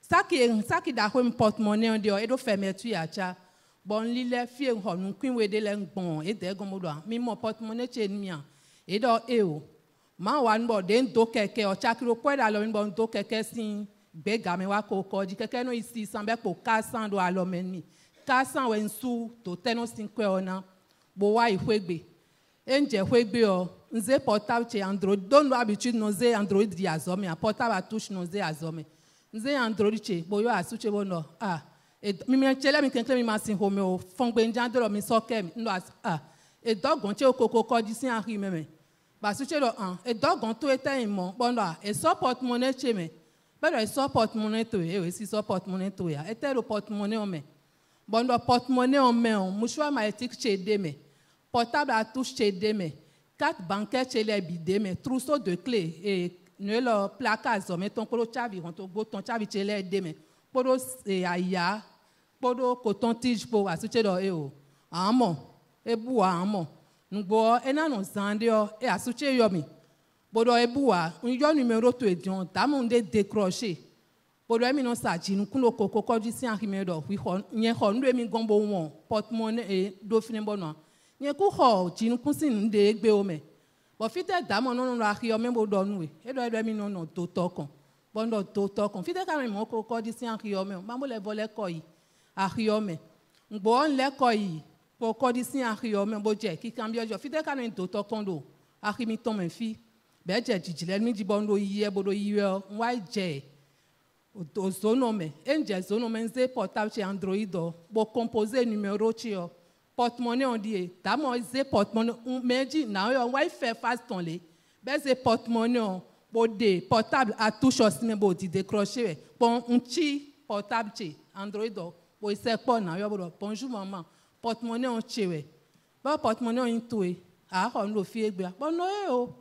K: saki da hom portemonnaie ndio edo fermeture ya cha bon lile fi hon kunwede le ngbon e de gomodo mi mo portemonnaie che nmia edo eo ma wan bo den do keke o chakiro kweda lo nbo do keke sin gbega me wa koko di keke no isi san be po 400 do alo menmi 400 wen su to teno sin kwe ona bo wa ihwegbe enje hwegbe o nze portable che android don no habitude no ze android di azome a portable touch no ze azome nze android che bo yo asuche bo no mi me chele mi kenkle mi masin home o fongbe njandro mi soke mi no e dogon che okoko di sin ari meme ba su che lo e dogon to eta imo bondo e support money che me pero e support money to e si support money to ya e tero port money o me bondo port money o me o mushwa maïtique che de me portable à touche che de me carte bancaire che le bi de me trousseau de clés et ne lo placage o me ton kolo chavi on to go ton chavi che le de me podo e aya podo coton tige po asu che do e o amo ebuwa amo ngbo enanu zandio e asuche yomi bodo ebuwa nyo numero to edion tamunde décrocher bodo emi no saji nkuno kokoko ji si ahime wi ho nye ho ndo emi gombo won portemonnaie e do fini bono nye ku ho ji nkun sin nde egbe o me bo fite damo no no ahio me bodo nu edo emi no to tokon bondo to tokon fite ka me mo kokoko ji si ahio me ma mo le vole ko yi ahio me ngbo nle ko yi pour codici ahio me boje ki cambio jo fite ka no to kondo ahimi ton me fi be je jijile mi di bondo yiye bodo yiwe nwa je o zono me enje zono me nze portable che android bo composer numéro chi o portemonnaie on dit ta mo ze portemonnaie meji na yo wifi fast ton le be ze portemonnaie bo de portable à touche osime bo di décrocher bon un chi portable che android bo se po na yo bodo bonjour maman portemonnaie on chewe ba portemonnaie on toé a ho no fi egbe bo no e o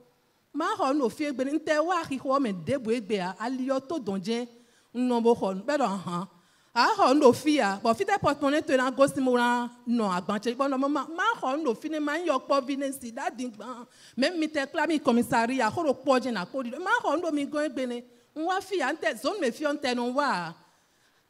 K: ma ho no fi egbe nte wa ri ho me debo egbe a aliyo to donje nno bo ho be do han a ho no fi a bo fi te portemonnaie to na go simo ran no agbanche bo no ma ho no fi ne ma yo po business that thing même mi te clami commissariat ho ro poje na ko ma ho no mi go egbe ne nwa fi a nte zone me fi on te no wa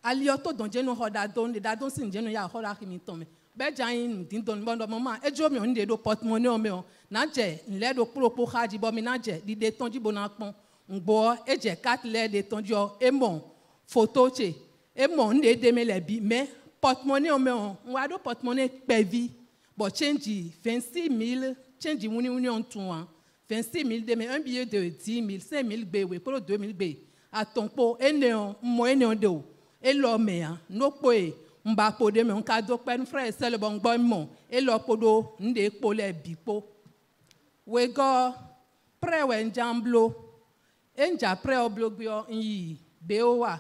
K: aliyo to donje no ho da don sin je no ya ho ra ki mi ton me bejain din don bondo mama ejo mi on de do portemonnaie o me o na je nle do propo haji bo mi na je di de tonji bo na pon ngbo eje kat le de tonji o emon photo che emon de de me le bi mais portemonnaie o me o nwa do portemonnaie pevi bo change 26000 change union tour 26 000 de mais un billet de 10 000 5 000 b oui pour 2 000 b à ton pot et néon moi néon de et l'homme no poé mba podé mais on cadeau pen frère c'est le bon bon et l'homme podo ndé polé bipo we go pre we njamblo enja pre oblogio yi beowa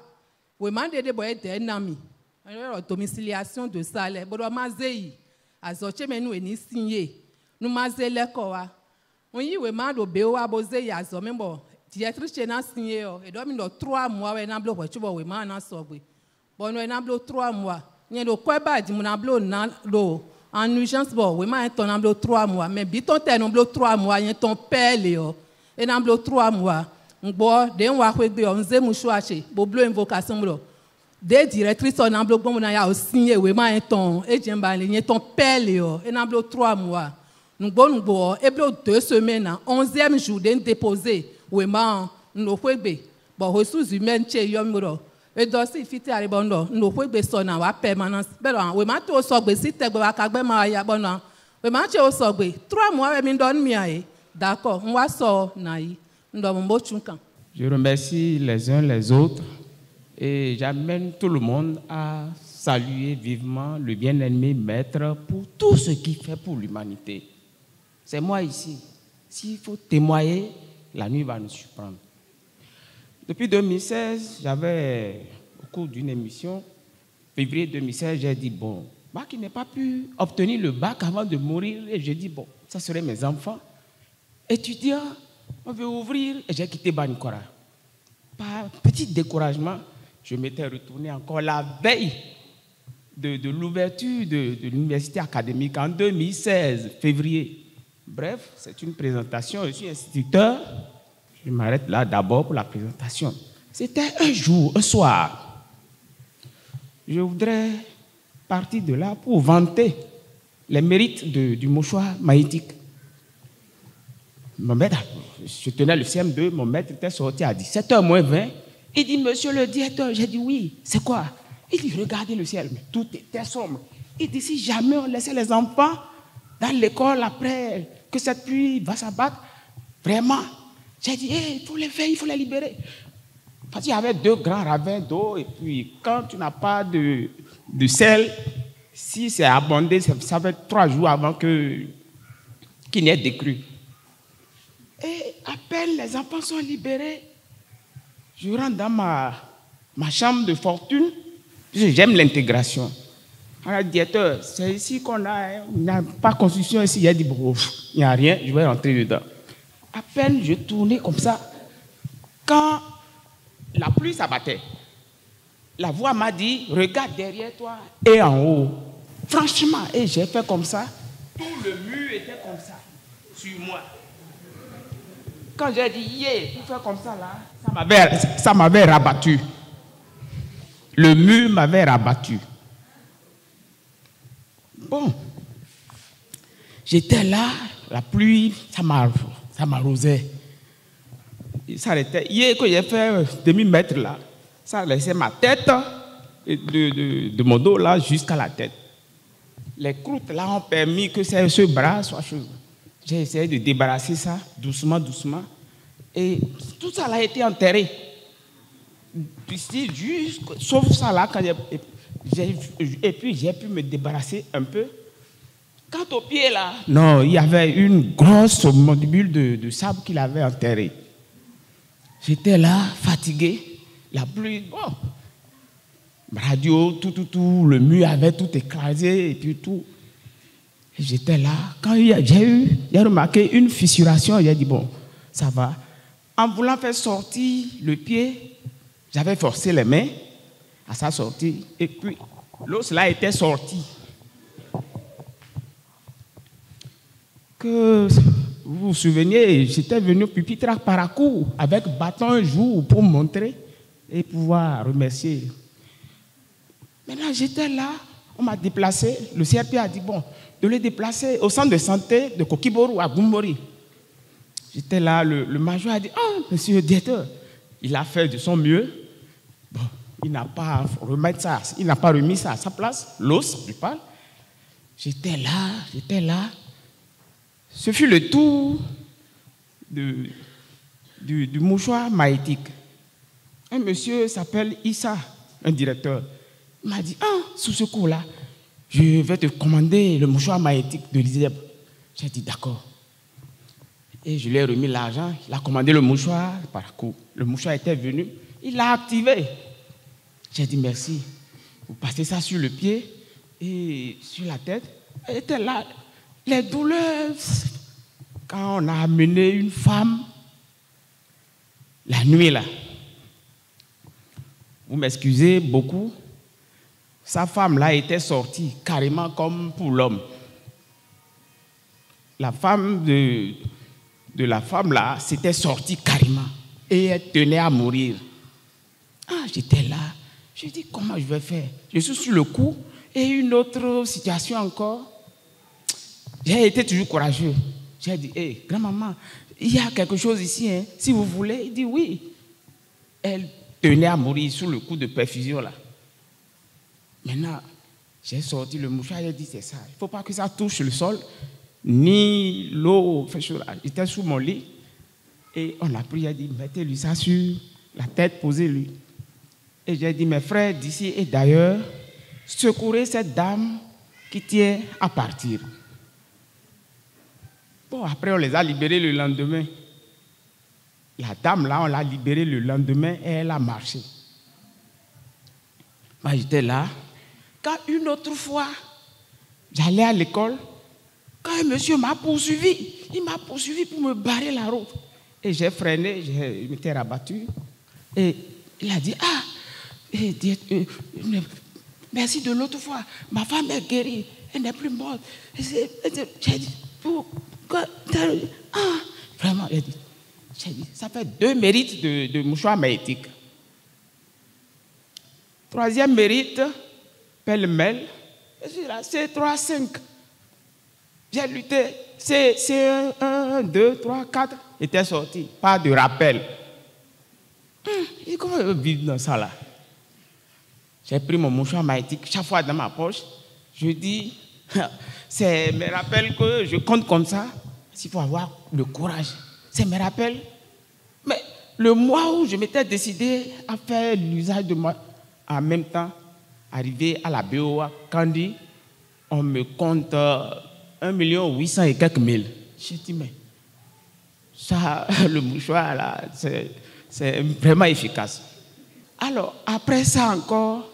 K: we mande de boy de nami alors domiciliation de salaire bodo mazei azoche menu eni signé nous mazele ko wa on yi we mando beowa bozei azo membo directrice na signé o e do mi no 3 mois we na blo ko chubo we ma na sogbe bon we na blo 3 mois ni do ko ba di mu na blo na lo en urgence bon we ma ton na blo 3 mois mais biton te no blo 3 mois yen ton pele o e na blo 3 mois ngbo de nwa kwegbe o nze mu shuache bo blo invocation blo de directrice on na blo gbon na ya o signé we ma ton e jemba le yen ton pele o e na blo 3 mois ngbo e blo 2 semaines 11e jour de déposer we ma no kwegbe bo ressources humaines che yomro e do si fiti ari bondo no kwegbe so na wa permanence belo we ma to so gbe si tegbe wa kagbe ma ya bono we ma che o so gbe 3 mois we mi don mi ai d'accord on va so na yi.
L: Je remercie les uns les autres et j'amène tout le monde à saluer vivement le bien-aimé maître pour tout ce qu'il fait pour l'humanité. C'est moi ici. S'il faut témoigner, la nuit va nous surprendre. Depuis 2016, j'avais, au cours d'une émission, février 2016, j'ai dit, bon, moi qui n'ai pas pu obtenir le bac avant de mourir, et j'ai dit, bon, ça serait mes enfants, étudiants, on veut ouvrir, et j'ai quitté Banikora. Par petit découragement, je m'étais retourné encore la veille de l'ouverture de l'université académique en 2016, février. Bref, c'est une présentation, je suis instituteur. Je m'arrête là d'abord pour la présentation. C'était un jour, un soir. Je voudrais partir de là pour vanter les mérites du mouchoir maïtique. Mon maître, je tenais le CM2, mon maître était sorti à 17h moins 20. Il dit, monsieur le directeur, j'ai dit oui, c'est quoi? Il dit, regardez le ciel, mais tout était sombre. Il dit, si jamais on laissait les enfants dans l'école après que cette pluie va s'abattre, vraiment, j'ai dit, hey, il faut les faire, il faut les libérer. Parce qu'il y avait 2 grands ravins d'eau, et puis quand tu n'as pas de sel, si c'est abondé, ça va être 3 jours avant qu'il n'y ait des crues. Et à peine les enfants sont libérés, je rentre dans ma chambre de fortune. J'aime l'intégration. Alors, le directeur, c'est ici qu'on a, il n'y a pas construction ici. Il a dit, bon, il n'y a rien, je vais rentrer dedans. À peine je tournais comme ça, quand la pluie s'abattait, la voix m'a dit, regarde derrière toi et en haut. Franchement, et j'ai fait comme ça, tout le mur était comme ça, sur moi. Quand j'ai dit, yeah, pour faire comme ça là, ça m'avait rabattu. Le mur m'avait rabattu. Bon, j'étais là, la pluie, ça m'arrosait. Il s'arrêtait. Hier, quand j'ai fait demi-mètre là, ça laissait ma tête, de mon dos là jusqu'à la tête. Les croûtes là ont permis que ce bras soit chose. J'ai essayé de débarrasser ça doucement, doucement. Et tout ça a été enterré. Juste, sauf ça là, et puis j'ai pu me débarrasser un peu. Quant au pied là, non, il y avait une grosse mandibule de sable qu'il avait enterré. J'étais là, fatigué. La pluie, bon. Radio, tout, le mur avait tout écrasé et puis tout. J'étais là. Quand j'ai remarqué une fissuration, j'ai dit, bon, ça va. En voulant faire sortir le pied, j'avais forcé les mains à sa sortie. Et puis, l'os là était sorti. Que vous vous souvenez, j'étais venu au pupitre par à coup avec bâton un jour pour montrer et pouvoir remercier. Maintenant, j'étais là, on m'a déplacé. Le CRP a dit, bon, de le déplacer au centre de santé de Kokiboru à Gumbori. J'étais là, le major a dit, ah, monsieur le directeur, il a fait de son mieux. Bon, il n'a pas remis ça à sa place, l'os, je parle. J'étais là. Ce fut le tour du mouchoir maïtique. Un monsieur s'appelle Issa, un directeur. Il m'a dit, sous ce coup-là, je vais te commander le mouchoir maïtique de l'ISEP. J'ai dit, d'accord. Et je lui ai remis l'argent. Il a commandé le mouchoir par coup. Le mouchoir était venu. Il l'a activé. J'ai dit, merci. Vous passez ça sur le pied et sur la tête. Elle était là. Les douleurs. Quand on a amené une femme, la nuit là, vous m'excusez beaucoup, sa femme là était sortie carrément comme pour l'homme. La femme de la femme là s'était sortie carrément et elle tenait à mourir. J'étais là, je dis comment je vais faire? Je suis sur le coup et une autre situation encore. J'ai été toujours courageux. J'ai dit, hey, grand-maman, il y a quelque chose ici, hein, si vous voulez. Il dit oui. Elle tenait à mourir sous le coup de perfusion là. Maintenant, j'ai sorti le mouchoir, j'ai dit c'est ça. Il ne faut pas que ça touche le sol, ni l'eau. J'étais sous mon lit et on a pris, j'ai dit mettez-lui ça sur la tête, posez-lui. Et j'ai dit mes frères d'ici et d'ailleurs, secourez cette dame qui tient à partir. Bon, après, on les a libérés le lendemain. La dame, là, on l'a libérée le lendemain et elle a marché. Moi, j'étais là. Quand une autre fois, j'allais à l'école, quand un monsieur m'a poursuivi, il m'a poursuivi pour me barrer la route. Et j'ai freiné, je m'étais rabattu. Et il a dit, merci de l'autre fois, ma femme est guérie, elle n'est plus morte. J'ai dit, vraiment, j'ai dit, ça fait 2 mérites de mouchoir maïtique. 3e mérite, pêle-mêle, c'est 3-5. J'ai lutté, c'est 1, 2, 3, 4, était sorti, pas de rappel. Comment je veux vivre dans ça là? J'ai pris mon mouchoir maïtique, chaque fois dans ma poche, je dis, c'est mes rappels que je compte comme ça. Il faut avoir le courage. C'est mes rappels. Mais le mois où je m'étais décidé à faire l'usage de moi, en même temps, arrivé à la BOA, Candy, on me compte 1 800 000 et quelques mille. J'ai dit, mais ça, le mouchoir là, c'est vraiment efficace. Alors, après ça encore,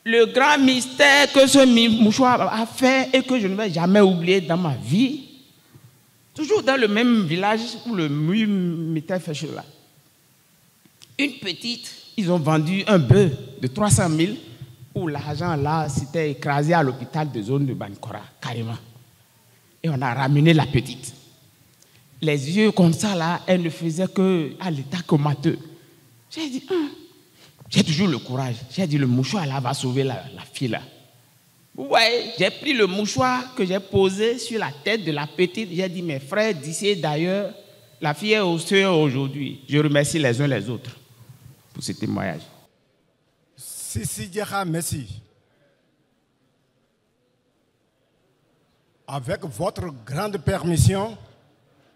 L: le grand mystère que ce mouchoir a fait et que je ne vais jamais oublier dans ma vie, toujours dans le même village où le mur m'était fait là. Une petite, ils ont vendu un bœuf de 300 000 où l'argent là s'était écrasé à l'hôpital de zone de Bankora, carrément. Et on a ramené la petite. Les yeux comme ça là, elle ne faisait qu'à l'état comateux. J'ai dit, j'ai toujours le courage. J'ai dit, le mouchoir là va sauver la fille là. Ouais, j'ai pris le mouchoir que j'ai posé sur la tête de la petite. J'ai dit, mes frères d'ici et d'ailleurs, la fille est au ciel aujourd'hui. Je remercie les uns les autres pour ce témoignage.
M: Sissi Diarra, merci. Avec votre grande permission,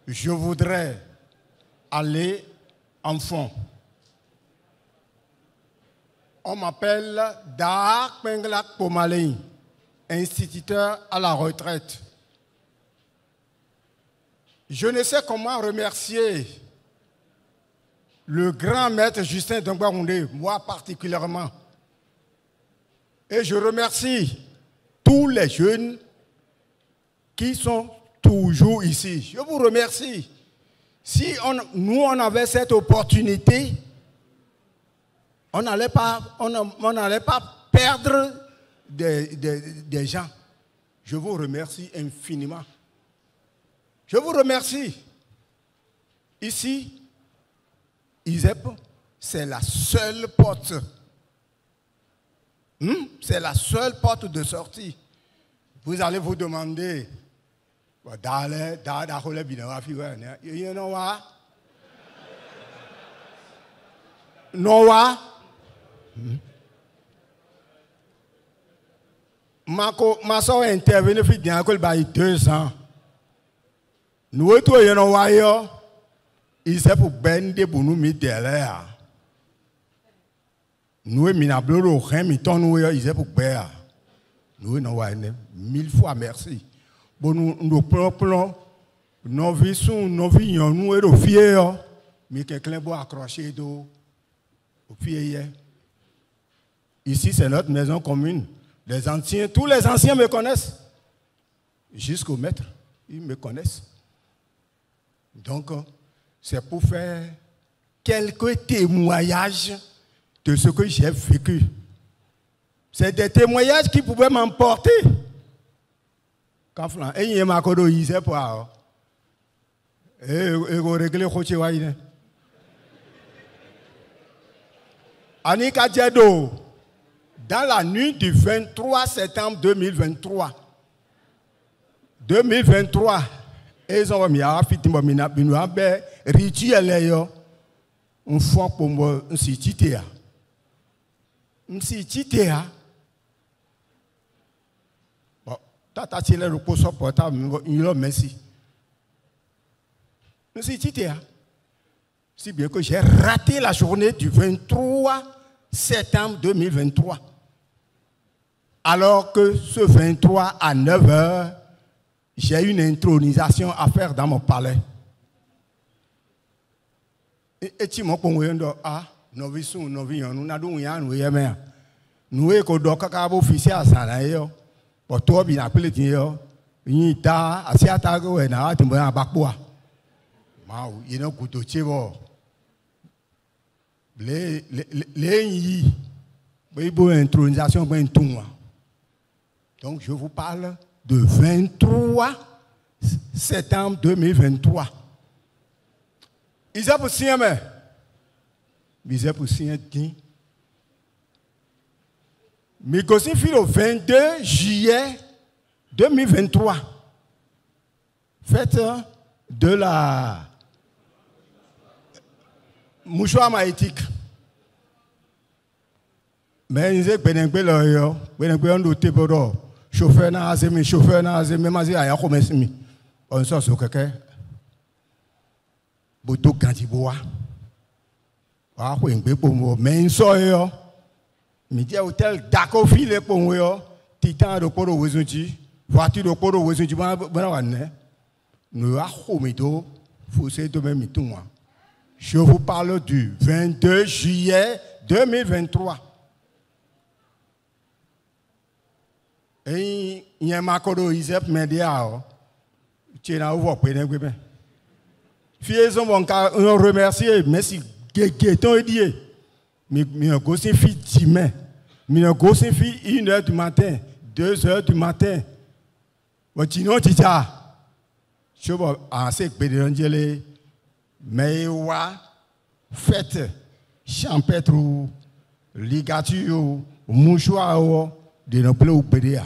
M: je voudrais aller en fond. On m'appelle Daak Penglak Pomalei, instituteur à la retraite. Je ne sais comment remercier le grand maître Justin Dongbaroundé, moi particulièrement. Et je remercie tous les jeunes qui sont toujours ici. Je vous remercie. Si nous on avait cette opportunité, on n'allait pas perdre des gens. Je vous remercie infiniment. Je vous remercie. Ici, ISEP, c'est la seule porte. C'est la seule porte de sortie. Vous allez vous demander, Noah, ma soeur est intervenue il y a 2 ans. Nous tous y en a il s'est pour ben de pour nous mettre derrière. Nous minablo rien miton nous il s'est pour ben. Nous n'en voyons 1000 fois merci. Bon nous plan nos vies sont nos vies nous et nos fiers mais quelqu'un doit accrocher au pied. Ici c'est notre maison commune. Les anciens, tous les anciens me connaissent. Jusqu'au maître, ils me connaissent. Donc, c'est pour faire quelques témoignages de ce que j'ai vécu. C'est des témoignages qui pouvaient m'emporter. Quand et il y a ma codo, il sait pas. Et régler le côté waïne. Anika Diado, dans la nuit du 23 septembre 2023, ils ont mis à faire rituel un fois pour moi un site bon tata tient le repos portable il a merci un site si bien que j'ai raté la journée du 23 septembre 2023 alors que ce 23 à 9h j'ai une intronisation à faire dans mon palais. Et tu m'as dit, ah, nous vivons, nous n'avons rien, nous sommes nous sommes des officiers à Sanaïo. Pour toi, bien appelé, nous sommes à Siatago et nous sommes à Bakboa. Il y a un coup de chevaux. Les intronisation, donc je vous parle de 23 septembre 2023. Ils ont pour signer, mais ils ont pour signer. Mais aussi, le 22 juillet 2023, fête de la mouchoir maïtique. Mais ils ont chauffeur na azemi mazi aya komesimi on so so keke boto kantiboa wa ko ngbe pomo men so yo mi je hotel dako file pomo yo titan do poro wezunji voiture do poro wezunji bana wane no a khomido fossé de même tout moi je vous parle du 22 juillet 2023. Et il y a un peu Isep Média. Tu es là où vous pouvez vous Fiez-en mon cas, on remercie, merci. Géton est dit. Mais on gosse fi 10 mai. Mais on gosse fi 1h du matin, 2h du matin. Sinon, tu as. Je vais assez pédangele. Mais wa fête champêtre ligature mouchoir de nos plans pédia.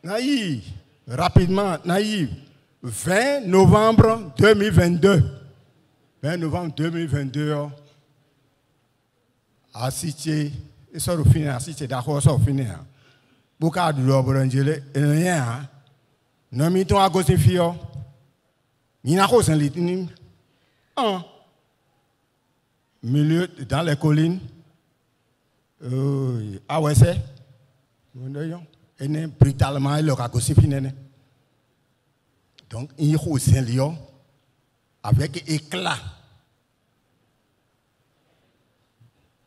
M: Naïf, rapidement, naïf, 20 novembre 2022. 20 novembre 2022, à Cité, et ça au final, à Cité d'accord, ça au final. Beaucoup de l'obrangelé, et rien, non, mais toi, à gauche, fio, il n'a pas un litre, milieu dans les collines. Ah ouais, c'est. Et brutalement, il a gossé fini. Donc, il y a un Saint-Léon avec éclat.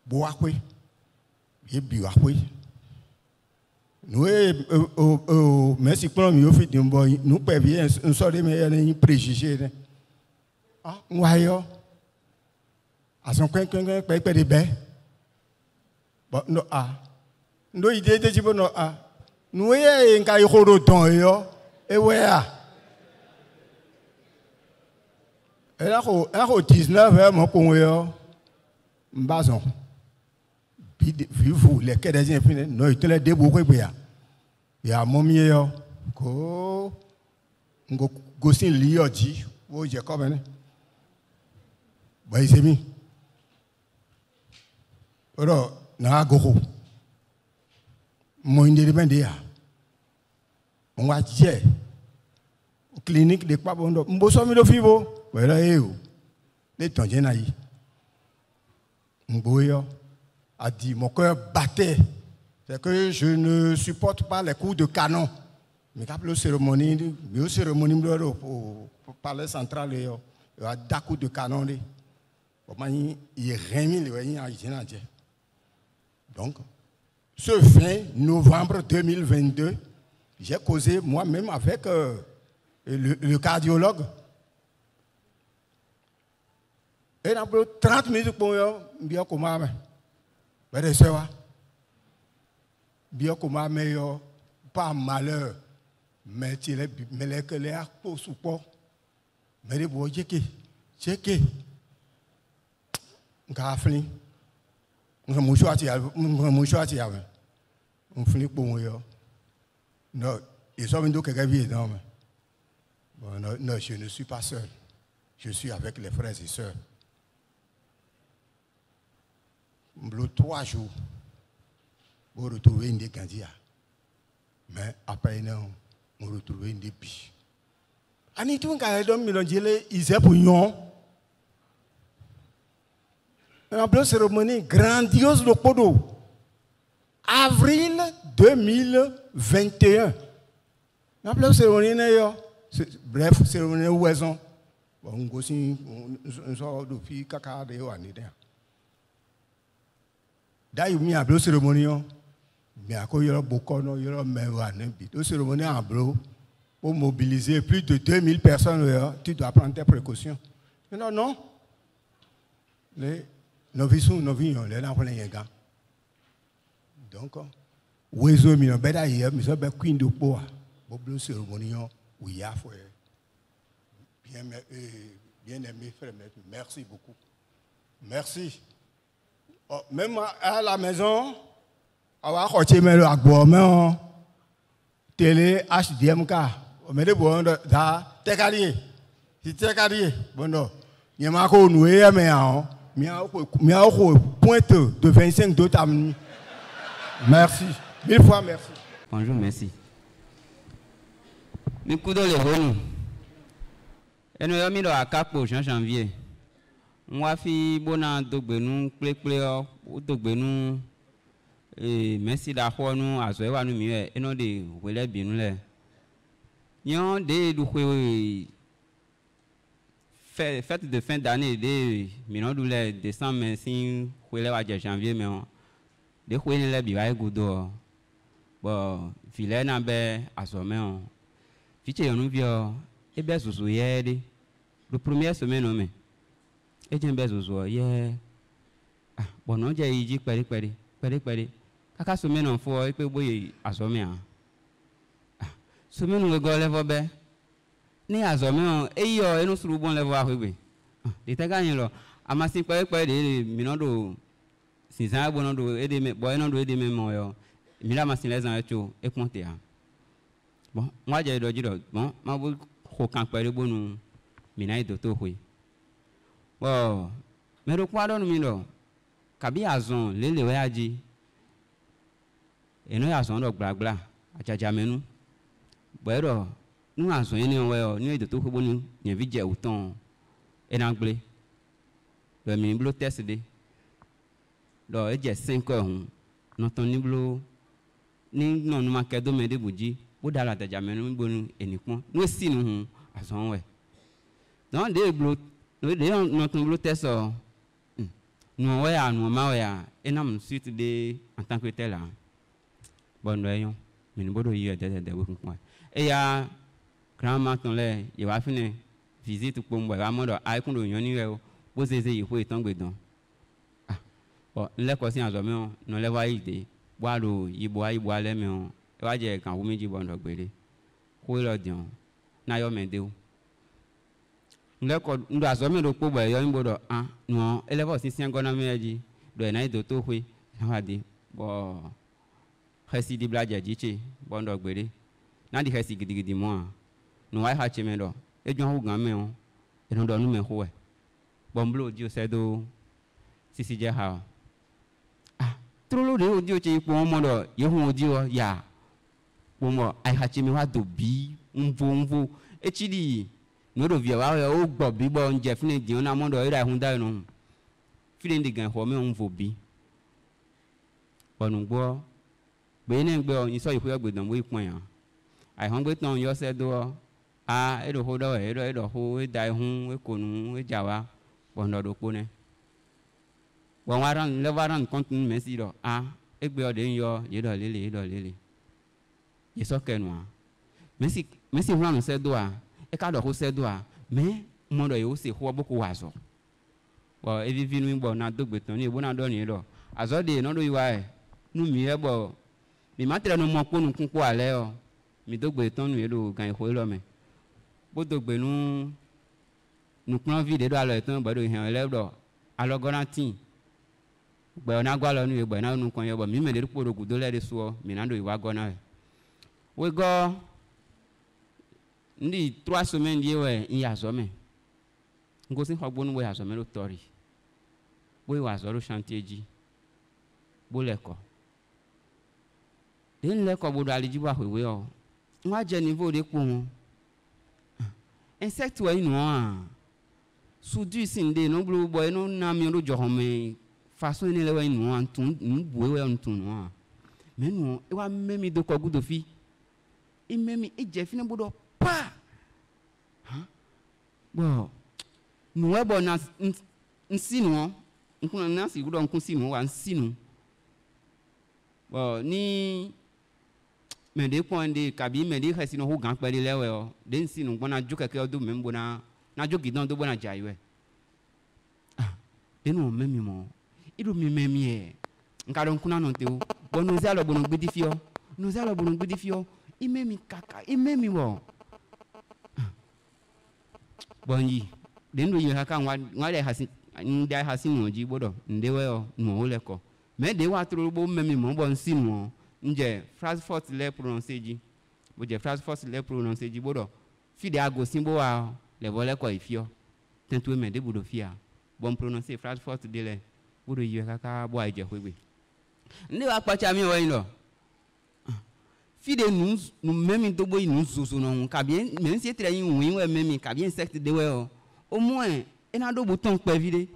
M: Boakwe. Il y a nous, merci pour nous, nous pouvons bien une sorte de préjugé. Ah, nous voyons. À son coin, de bain. Bon, non, ah. Nous, idée de dire, non, ah. Nous, il y a un cas de temps, et ouais, ah. Et là, au 19h, mon point, m'bason. Vivez-vous, les Canadiens, nous, ils te les débouchent, il y a mon meilleur, ko, gosin liyo dit, oh, j'ai comme un. Bah, il s'est mis. Alors, na goro. Mo indépendant. on va dire clinique de Kwabondo. Mboso mi do fibo. Voilà les tangents naï. Mboyo a dit mon cœur battait. C'est que je ne supporte pas les coups de canon. Mais quand le cérémonie pour parler central il y a des coups de canon. Donc, ce fin novembre 2022, j'ai causé moi-même avec le cardiologue. Et il a pris 30 minutes pour bien comment bien comment meilleur pas malheur mais tu les mais les actes support mais les bois checker ngafli ngamushuati on finit pour moi non ils sont venus quelqu'un vie non non je ne suis pas seul, je suis avec les frères et sœurs. Le 3 jours pour retrouver une des candidats. Mais après, on retrouve une des biches. Anitou, quand elle donne, ils ont pour nous. Une cérémonie grandiose de Podo. Avril 2021. Une cérémonie, bref, cérémonie oison. On sort depuis caca de l'année. D'ailleurs, il y a une cérémonie. Mais à quoi il y a beaucoup de cérémonies en bleu pour mobiliser plus de 2000 personnes. Tu dois prendre tes précautions. Non, non. Nos vies sont les enfants. Donc, oiseau, il y a des queen de bois. Pour cérémonie, où il y a bien aimé, frère, merci beaucoup. Merci. Oh, même à la maison, on va rechercher le télé HDMK. On met des bons dans Técalier. Si Técalier, bon, non. Il y a un peu de mais il y a un pointe de 25 d'autres amis. Merci. 1000 fois merci.
N: Bonjour, merci. Nous coudons les renouds. Et nous avons mis le capo Jean Janvier. Moi, fi bona dogbenu plé ou dogbenu merci d'accord nous azoé wa nous mieux et non de wele binu le nyon de du fête de fin d'année de minon doule décembre mais si wele wa janvier mais de wele le bi wa gudo bon filet na be asome on fiche yonu bio e be susu ye de le premier semaine no me et j'ai un besoin hier bon non j'ai dit péré kaka semaine on faut et puis boy asomé semaine on go level be ni asomé et yo et nous sur bon level ahwe de te gagner lo amasi péré de minodo sinza bon do et de boy non do et de même yo mila masin les en eto et compter bon moi j'ai do bon ma bo ko kan péré bonu mina do to hwe. Bon, mais le quadre nous kabi azon lele weaji eno azon do gbagba ajaja menu boero nu azon eni we ni edo to ko bonu ni vi je uton enangle le mi blo test de do e je 5 ohun no ton ni blo ni no nu makedo me de buji bo dala ajaja menu bonu enipon no si nu hun azon we don de blo they don't know to test or no way and no mawaya and I'm sweet today and thank you tell her. Bon rayon, Minibodo year that they working for. Eya, Grandma Tonle, you have been visit to Pombo, Amado, I couldn't know what they say you wait on with them. Ah, but let us see as a man, no level eat. Wado, you boy, lemon, Raja can women you want to be. Hold on, now your men do. Ndo azome do po ba yo imbodo no elevo sisian gona meji do na do to hwe na wadi bo khasi di blaja jiche bondo gbere na di khasi gidigidi mo no wai ha cheme do e jon hu gan me on e no do nu me ho e bomblo di o se do sisi je ha trolo de o di o che po mo do ye hu o di o ya Comment Aïhachimi wa dobi, umvo. Et tu dis, nous devons au Bobby, bon, Jeff, on a mon doigt, Honda, non. Feeling the gain for me, on vobi. Bon, on boit. Ben, you saw you put up with them, we point. I hung with on your said door. Ah, it hold away, it hold, die home, we couldn't, we Java, one or the pony. Bon, I don't never run continent messy. Ah, it be in your lily. Yes, okay, no. Messi Brown said, "Doa, a card who said, Doa, me, mother, you say, who book was. Well, if you feel me, not do with Tony, when I don't know. As all day, not do you I. No, me able. Me matter no more pon kunqua leo. Me dog with Tony, you can hold me. But the Benu no can video, I turn by doing him a level. I log on a team. But now go on you, but now no can you, but me made it put a good lady so, me not do you are gonna. We go. Ndi 3 semaines yewe iyazome. Ngosi hobonu we azome lo tori. We wazoro chantier ji. Bo leko. Den leko bodo alijiba hwewe o. Nwa je niveau de ku won. Insect wa inu a. Sudu sinde no blue boy no na mi ro johome. Façon ni lewe inu an tun buwe we an tun a. Menu e wa memi do ko gudo fi. E memi e je fi ne bodo pa. Bon, nous avons un sinon, on a un sinon, un sinon. Bon, ni mais des points de cabine, mais des restes au grand palais là, des sinon, on a joué quelque chose même bon, na joué qui dans de bon à jaillir. Et nous même il nous même hier. Car on connaît non théo. Bon, nous allons bon bédifio, nous allons bon bédifio. Il même caca, il même bon. Bon yi, dendo yi haka ngale hasi ndai hasi ngoji bodo ndewe o no leko. Me de wa tro bo memi mo bon sinu nje phrase force le prononcer ji. Bo je phrase force le prononcer ji bodo. Fi de ago simbo wa le vole ko ifio. Tentu me de bodo fia. Bon prononcer phrase force de le bodo yi haka bo aje hwegbe. Nde wa pacha mi wo yin lo. Fi de nous même to boy nous zozo non ka bien même si très yin we même ka bien insecte de we au moins et na do bouton pe vide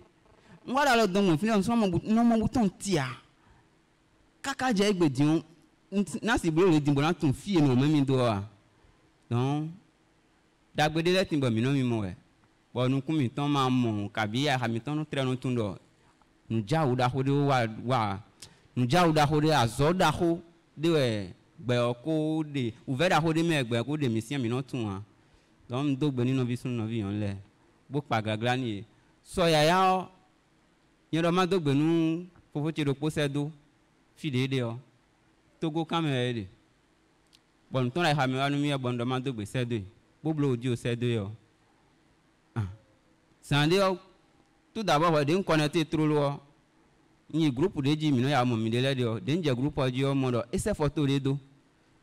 N: ngwa la don mo fi on so mo bouton tia kaka je egbe dion na si bro le dimbo na ton fi no même do wa donc dagbe de le timbo mi no mi mo we bo nu ku mi ton ma mo ka bi ya mi ton no tre no tun do nu ja u da ho de wa nu ja u da ho de azo da ho de we Beoko de ouvert à rodé mais beoko de mission minotun hein donc do beni no visun no vi on le bo pagagla ni so ya yero ma do benu fofo ti do posedo fide de o togo camera de bon ton la ha mi wa no mi bon do ma do gbe sedo bo blo odi o sedo yo sande o tout d'abord wa de connecter trop lo ni groupe de ji mi no ya mo mi de le de o de nje groupe o ji o mo do e se photo le do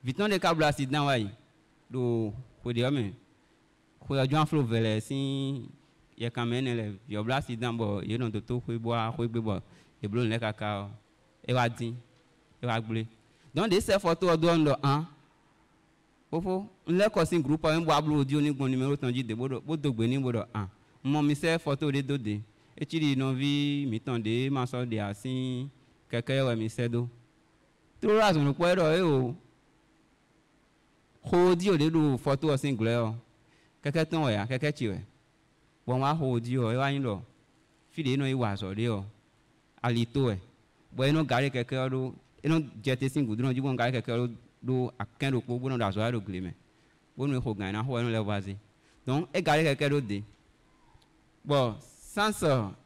N: Viton de câble accident ouais do ko de ame ko ya joan flow vele si ya kamene le yo bla accident bo ye non to ko boa ko gbe bo e blo le kaka e wa din e wa gble donc de ces photos do ndo an fofo le ko sin groupe en bo ablo audio ni gon numéro tanji de bodo bodo gbe ni bodo an mo mi ces photos de dode e ti di non vi mi ton de ma so de asin keke we mi sedo trop raison ko ero e o Hodi o de do photo o singular. Keke ton ya, keke chiwe. Bon wa hodi o e wa yin lo. Fi de no i wa so de o. Alito e. Bo eno gare keke o do eno jete singu do no ji bon gare keke o do aken do po bo no da so do gleme. Bo no ho gan na ho eno le vaze. Donc e gare keke do de. Bon, sens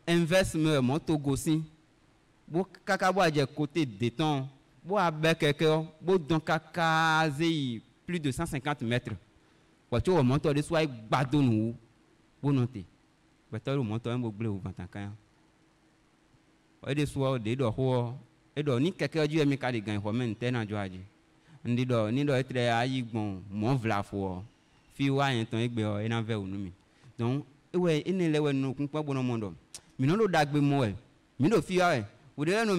N: inverse me moto gosin. Bo kaka bo aje côté déton. Bo abe keke o, bo don kaka zei plus de 150 mètres. Parce que le montant de soi est badon ou noté. Mais le montant est bleu ou 25 ans. Et de soi, de l'eau, et de ni quelqu'un du MK de gain, comme un tel en joie. Ni de être aïe bon, mon vlafo. Fiwa un temps et n'en veut nous. Donc, ouais, il n'est pas nous pas bon au monde. Mais non, d'agbe moi. Mais non, fiwa, ou de là, nous,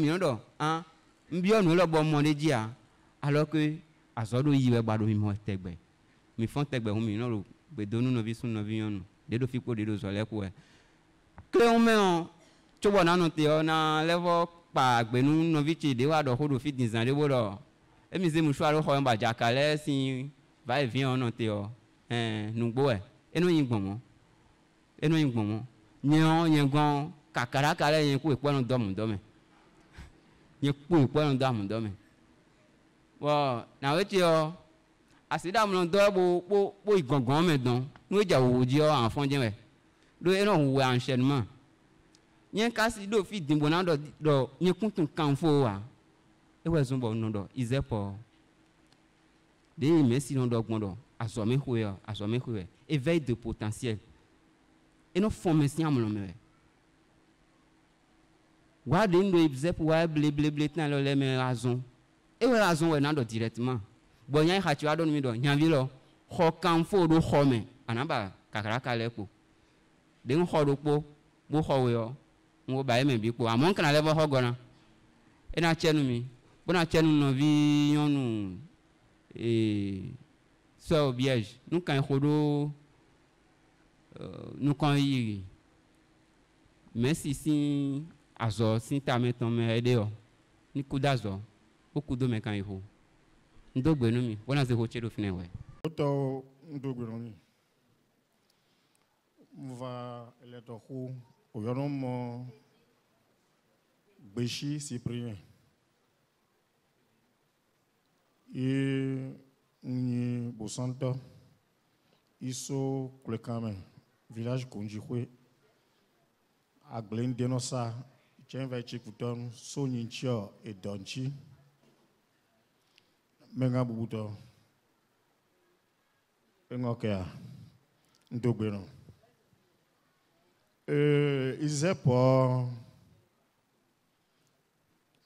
N: hein, bien nous le bon monde dia. Alors que, azodo yiwe bado mi mo tegbe mi fon tegbe hu mi no lo be donu no vi sun no vi yonu de do fipo de do zo le ku e kle o me on chobo na no te o na level pa gbenu no vi ti de wa do ho do fi dinzan de bo do e mi ze mu swa ro ho ba jakale si va et vient on te o nugbo e enu yin gbon mo nyen gon kakara kale yen ku epo no do mu do me yen ku epo no do mu do me wo na we ti o asida mu no do bo igangan me don nu ja wo ji o anfon je we do e no wo enchaînement yen kasi do fi dimbo na do yen kun tun kan fo wa e we zun bo no do izepo de merci no do gbon do asome huye éveil de potentiel et non formation amlo me wa de ndo izepo wa ble tan lo le me raison e we raison we na do directement bo nya ha ti wa do mi do nya vi lo ho kan fo do ho me anaba kakara kale po de ho do po bo ho we o ngo ba e me bi po amon kan le bo ho gona e na chenu mi bo na chenu no vi yonu so biège nous quand rodo nous quand y mais si azo si ta meton me aider o ni kudazo o kudo me kan iho ndogbe no mi wona ze ho chedo fine we
O: to ndogbe no mi va ele to ho o yono mo Beshi Cyprien et ni Bosanta iso Klekame village Konjihwe Aglen Denosa Chenva Chikuton Soninchio et Donchi Menga Bubuto Engokea Ndobeno Izepo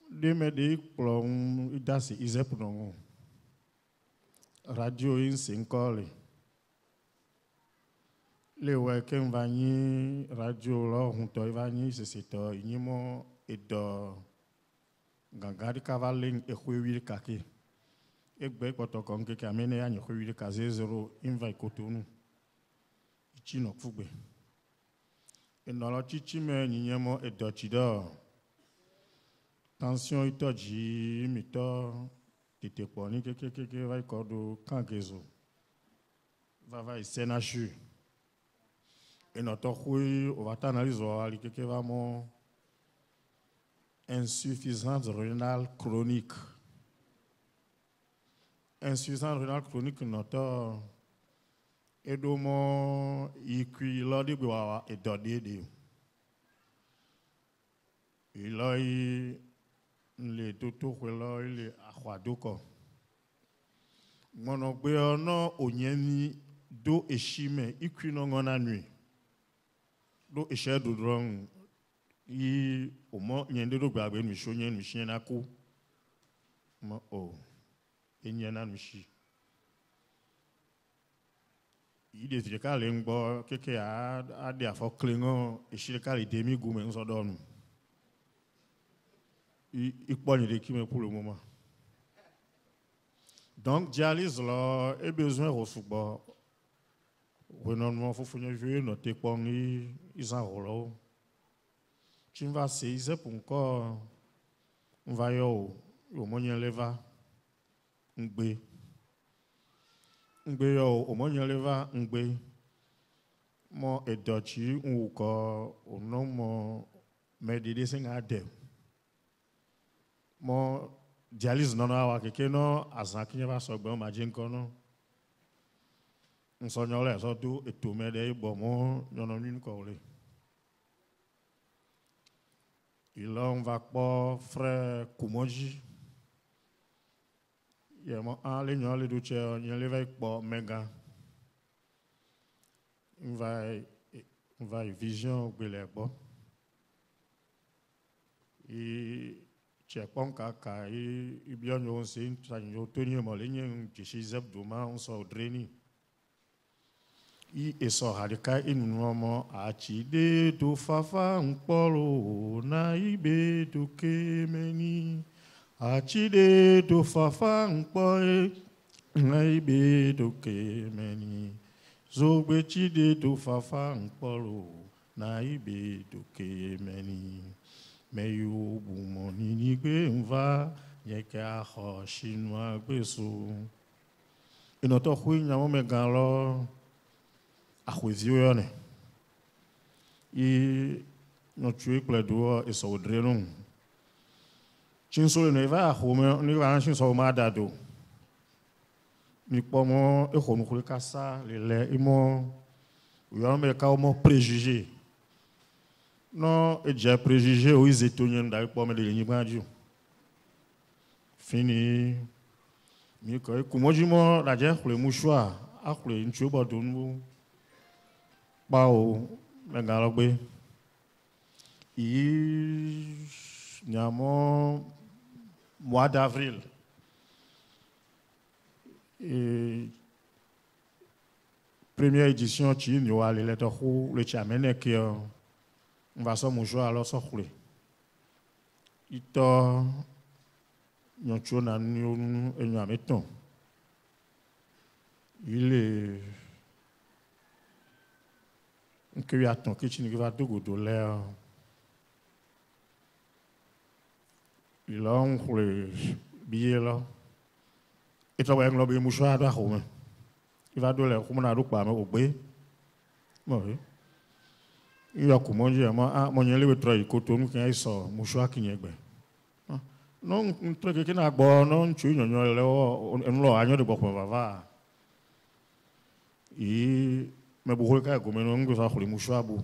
O: Demedi Plom Idasi Izepo no radio in Sinkole. Le week-end vani radio lo hunto vani se sito inimo edo gangari kavaling e khwewiri kake. Egbe koto konke kamene ya khwewiri kaze 0 invite kotonu. Ichino fugbe. Enolo chichime nyemo edo chido. Tension itoji mito tete poni que vai cordo kangezo vai senachu et notre hui on va analyser ali que vraiment insuffisance rénale chronique notre edomo ikui lodi gwa e dodede iloi le toto kwelo ile akwadoko mono gbe ono onyeni do eshime ikwino ngona nui do eshedo drong yi omo nyende do gbagbe nu shonye nu shin na ku mo o enyana nu shi ide ti ka le ngbo keke a de afo klingo eshire ka le demi gume nso donu il pour le moment. Donc, dialyse là, et besoin de football. Renommement, il faut jouer notre économie, ils en roulent. Tu vas saisir pour encore, on va y aller, au moyen leva, on bé. On bé au moyen leva, on bé. Moi, et d'autres, on encore, au nom, mon, mais des dessins à deux. Mo dialyse non awa keke no azanki ba so gbe ma jin kono nso nyole so do eto me de bo mo nyono ni ko le il on va pas frère Kumoji ye mo ale nyole do che nyole va po mega vai vision gbele bo et Chepon kaka i bien yo se tanyo toni mo lenye tishi zeb duma on so dreni i eso harika inu mo achi de to fafa npolo na ibe to kemeni achi de to fafa npo Naibe doke meni. Zogbechi de do fafa nkpolo. Naibe doke meni. Meyo bumoni nigbe mva. Yeke aho chinois beso. Et notre fouille n'a pas megalo à choisir. Et notre tué plaidoyer et saudré non. Chinso ne va à Homer, ne va à Chinso Madado. Ni pas moi, et qu'on nous cassa, les laits, et moi, ou y'a un mec à moi préjugé. Non, et j'ai préjugé aux Étoniens d'ailleurs pas me de l'Union. Fini. Mais quand moi je m'en la dire le mouchoir, à le une chose de nous, bao, la galbe. Il y a mon mois d'avril. Et première édition, tu y a les lettres rouges, le chamene qui on va s'en mouchoir alors s'en rouler. Il t'a il est que attend que tu ne vas pas de l'air. Il a un billet là. Et tu vas un mouchoir à Rome. Il va de l'air comme on a pas mais au bé. Il a commandé à mon élève travail coton qui a son mouchoir qui n'est pas. Non, un truc qui n'a pas non, tu n'as pas de boire. Et mais beaucoup de cas comme on que ça les mouchoirs beau,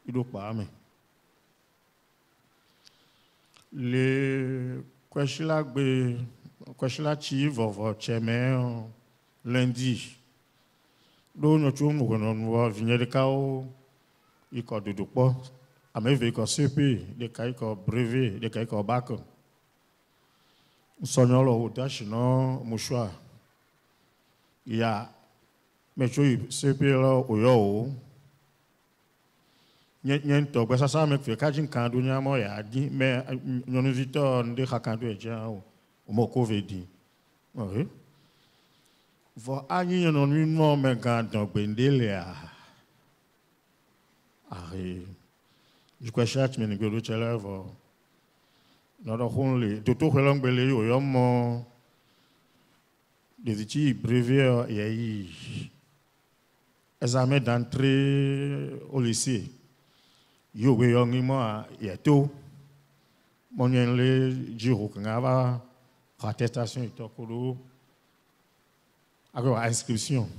O: il doit pas mais les questions qui vont chemin lundi. Donc nous va venir de cao, il code de pas, à mes véhicules CP, des cahiers brevet, des cahiers bac. Sonhou lo dash no mouchoir. Il y a mais tu sais là au yo. Nyen to ba ça me fait kajin kandu nya mo ya di mais non visiteur de hakandu e ja o mo ko vedi. Oui. Vo anyi non mi mo me gan don gbendele a. Ari. Je crois chat me ngolo chala vo. Nous avons tout le monde des études brevets et examen d'entrée au lycée. Il y a tout. Mon attestation inscription.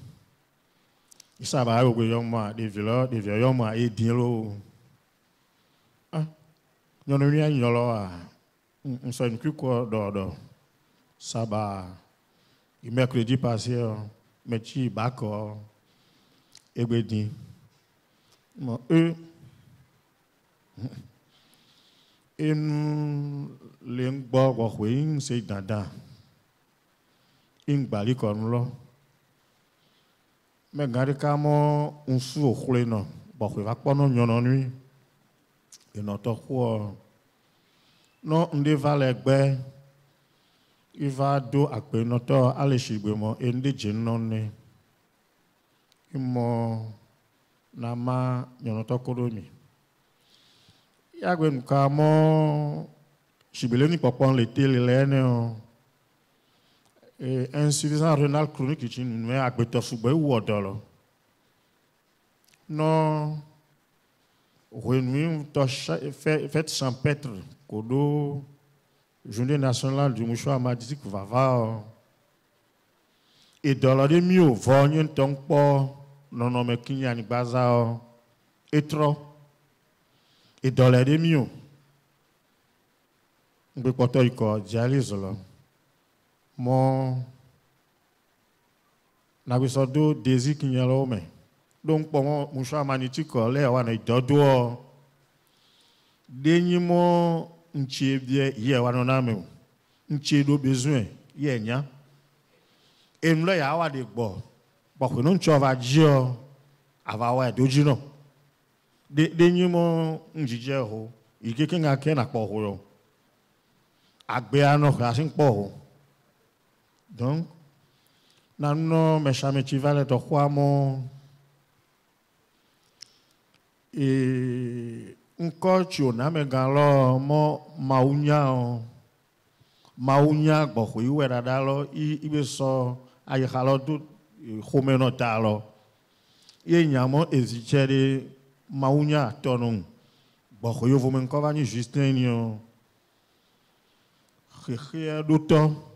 O: Il s'est des violeurs et nous on s'est une quoi d'ordre. Ça va. Le mercredi passé, métier bacor et bédi. Et nous, les bois, c'est dada. Ing bali comme là. Mais gardez comment on souffre le non. Bon, il va pas non nuit. Et notre quoi. Non, on va les gars. Il va do à quoi notre aller chez moi et des génons. Il m'a nama notre colonie. Il y a un camo. Je ne sais pas l'été les et insuffisant rénal chronique qui nous met à côté de ou alors. Non. Renouille fête champêtre, Kodo, Journée nationale du mouchoir magique Vava. Et dans la mieux, Vognon Tongpo, non, mais Kinyan Bazar, et trop. Et dans la mieux, on peut pas dire dialyse là. Mon, n'a pas ça d'eau désir qu'il y a là, mais. Donc, pour moi, mouchoir magnétique, là, on a deux dernièrement, on tient bien, hier, on a même, on tient deux besoins, hier, nia. Et nous, là, il y a des bords. Parce que nous, tu vas dire, avoir deux jours. Dernièrement, on dit, il y a quelqu'un qui a pas de agbe ano, il y a 5 bords. Donc, Nano meshame chivale to kwamo e nko chiona me galo mo maunya gbo iwe dadalo ibe so ayihalo du khomeno talo ye nyamo ezichere maunya tonun gbo yo vomen ko vani Justin yo khia duto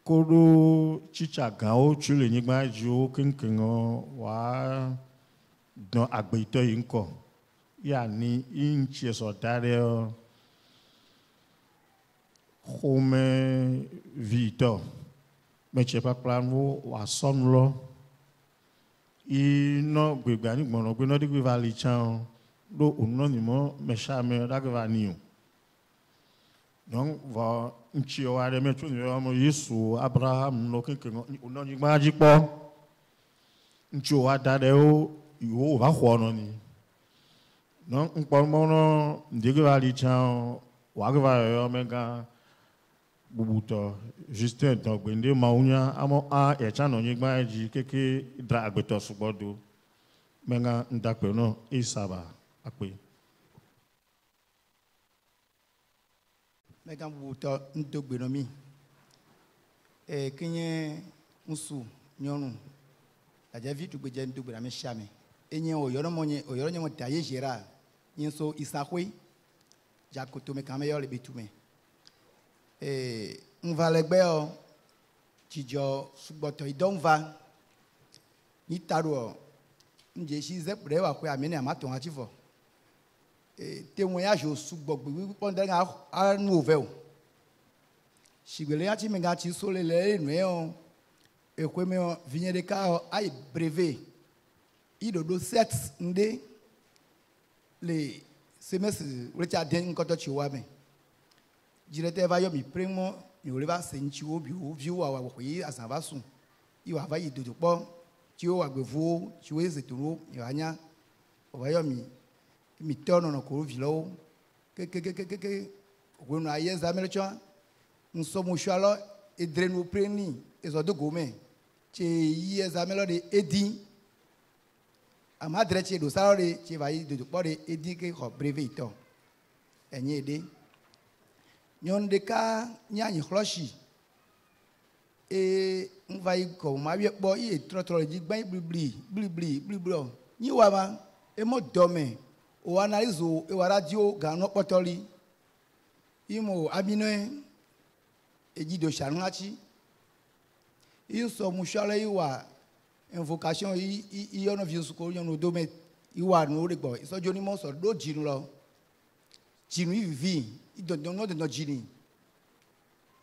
O: kodo chicha gao chule nyigba jo kinkingo wa don agbeito yinko ya ni inchi so dare home vito me chepa planu wa sonlo ino gbegba ni gbono gbe no de gbe vali chan do onno ni mo me sha me da gbe vani donc va nchi o are me tuni mo Yesu Abraham no kinkingo onno ni gba ji po nchi o adare o yo va khono ni non npo mo no ndege vali chan wa gbe va yo mega bubuto Justin donc bende maunya amo a e chano nyigba ji keke dra agbeto subodo menga ndakpe no isaba akpe
P: mega bubuto ndogbe no mi e kinye musu nyonu aja vitu gbeje ndogbe na me shame enye oyoro mo taye gera yinso isakwe jakoto me kame yo le bitume on va les béo tijo suboto idonva ni taro nje si ze pre wa ko amene amaton atifo témoignage au sugbogbe wi ponde nga a nouvelle sigele ati me ga ti sole le nu e ko me vinye de ka ai brevet idodo set nde le semestre recha den nkoto chi wa me jirete va yo mi primo mi oleva senchi obi o vi wa wa ko yi asan va sun i wa va yi dodo po ti o wa gbevo ti o ezetoro mi anya o va yo mi tono no ko vi lo ke o no aye examen cho nso mo shalo edrenu preni ezodo gome ti yi examen lo de edi amadre ti do saro ti va yi dodo po de edi ke ko brevet to enye ede nyon de ka nyani khloshi e nva yi ko ma wi po yi trotro ji gban blibli ni wa ma e mo dome o analyze e wa radio ga no potori imo abino e ji do shanwachi yi so mu shale yi wa invocation yi ono vi su ko yon dome yi wa no re gbo isojo ni mo so do jinu lo jinu vivi no jini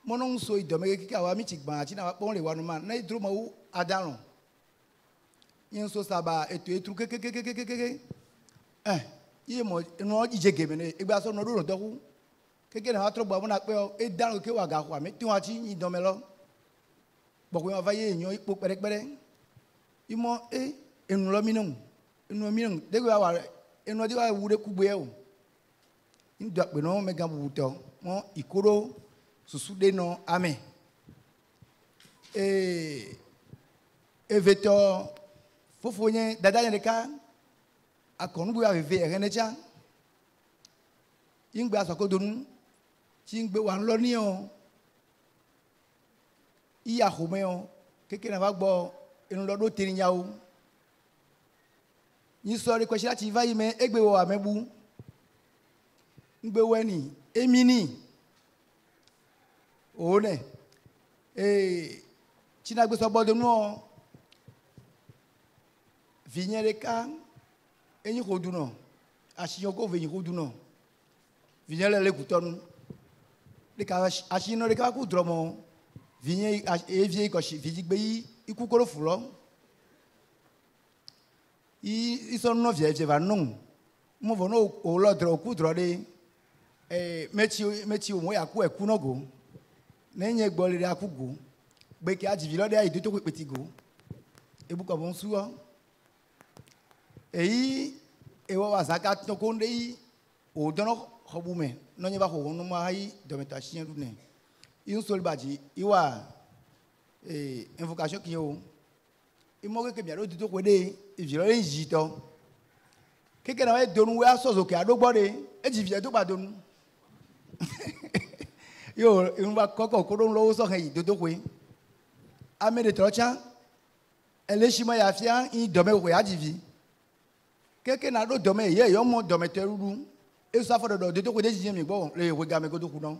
P: monon so idome kika wa mi ti gban ati na pon le wa no ma na idro mo adarun yin so saba eto etru kekekekekeke yi mo no ijege me ne igba so no do doku keke na atro gba mo na pe e darun ke wa ga kwa mi ti wa ti idome lo gbogbo wa vaye eyan ipo perepere imo enu lo mi nu de wa enu de wa wure kugbe e o ndo pe no mega buto mo ikoro susude no ame eveto fofonye dada nyeka akonu bu aveve erenecha ingbe asokodonu chingbe wa nlo ni o iya home o keke na ba gbo enu lo do terinya o ni sori kwesi lati va yime egbe wo amebu ngbe weni emini one china gbe so bodo no vinyere ka enyi kodu no asiyan ko venyi kodu no vinyere le kutonu le ka asiyan le ka ku dromo vinye evie ko viji gbe iku koro fulo iso no vie va non mo vono o lo dro ku dro de mechi o mo ya ku eku no go nenye gbole re akugo gbe ki ajivi lo de ayi to pepeti go ebuko bon suo eyi ewo wasaka to konde yi o dono khobume no nye ba ko no ma yi dometa chien dune yin sol baji iwa invocation qui est il m'a dit que bien l'autre tout côté il vient les gitans quelqu'un n'a pas donné à sauce au cadeau bordé et il vient tout pas donner yo il va coco coron l'eau sur hey de tout quoi amé de trocha elle est chima ya fia il dormait au ya divi quelqu'un n'a d'autre dormait hier yo mon dormait terrou et ça fait de tout côté j'ai mis bon les regards me tout non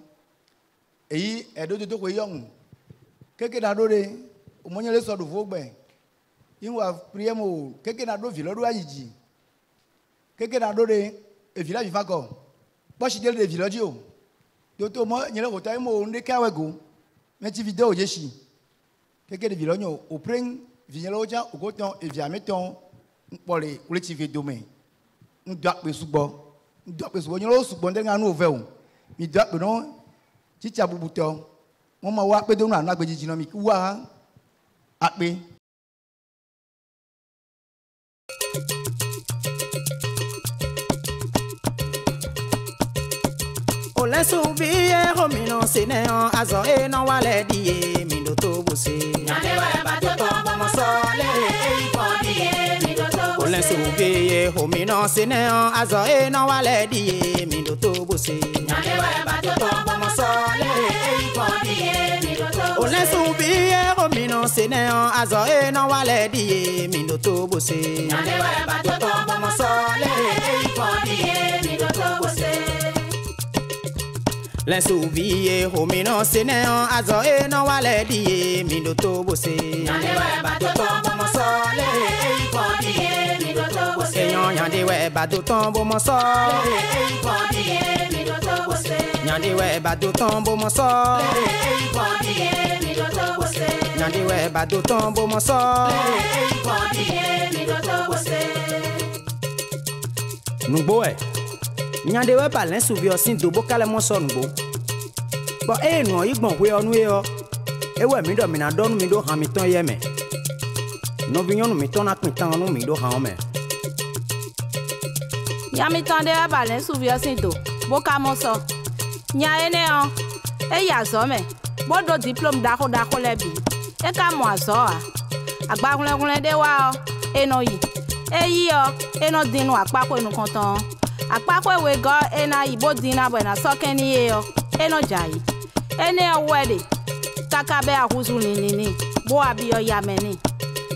P: et est de tout quoi young quelqu'un n'a d'autre au moins les sort de vos ben il va prier mo quelqu'un n'a d'autre village doit y quelqu'un n'a d'autre et village vivant encore pas chez des villages yo d'autres moi il y a le retour mo on est kawego mais tu vidéo yeshi quelqu'un de village au prend vient là au coton et vient mettons pour les collectifs domaine on doit be subo on doit be subo nyolo subo ndenga no veo mi doit be non chicha bubuto mo ma wa pe do na gbe jiji no mi ku wa ape
Q: Ole subiye homino sineon azo e no wale die mi do to bose nyane we ba to mo sole e ko die mi do to bose Ole subiye homino sineon azo e no wale die mi do to bose nyane we ba to mo sole e ko die mi do to bose Ole subiye homino sineon azo e no wale die mi do to bose nyane we ba to mo sole e ko die mi do to bose L'insouvié, homino sénéon, azo e no wale die, mi do to bose. Yande we ba do tombo mo sole, e ko die, mi do to bose. Yande we ba do tombo mo sole, e ko die, mi do to bose. Yande we ba do tombo mo sole, e ko die, mi do to bose. Yande we ba do tombo mo sole, e ko die, mi do to bose. Nuboe. Nyande we pa l'insouvié aussi do bokale mo so nubo. Bo e no igbon we onu e o. E we mi do mi na donu mi do han mi ton ye me. No binyonu mi ton na pin tan nu mi do han me.
F: Nya mi ton de pa l'insouvié aussi do boka mo so. Nya ene o. E ya so me. Bo do diplôme da ko lebi. E ka mo aso a. Agba kunle de wa o. E no yi. E yi o. E no dinu apako enu kan tan. Akpakwe we go ena ibo dina bo na sokeni e o eno jai ene owede kakabe ahuzu nini bo abi o ya meni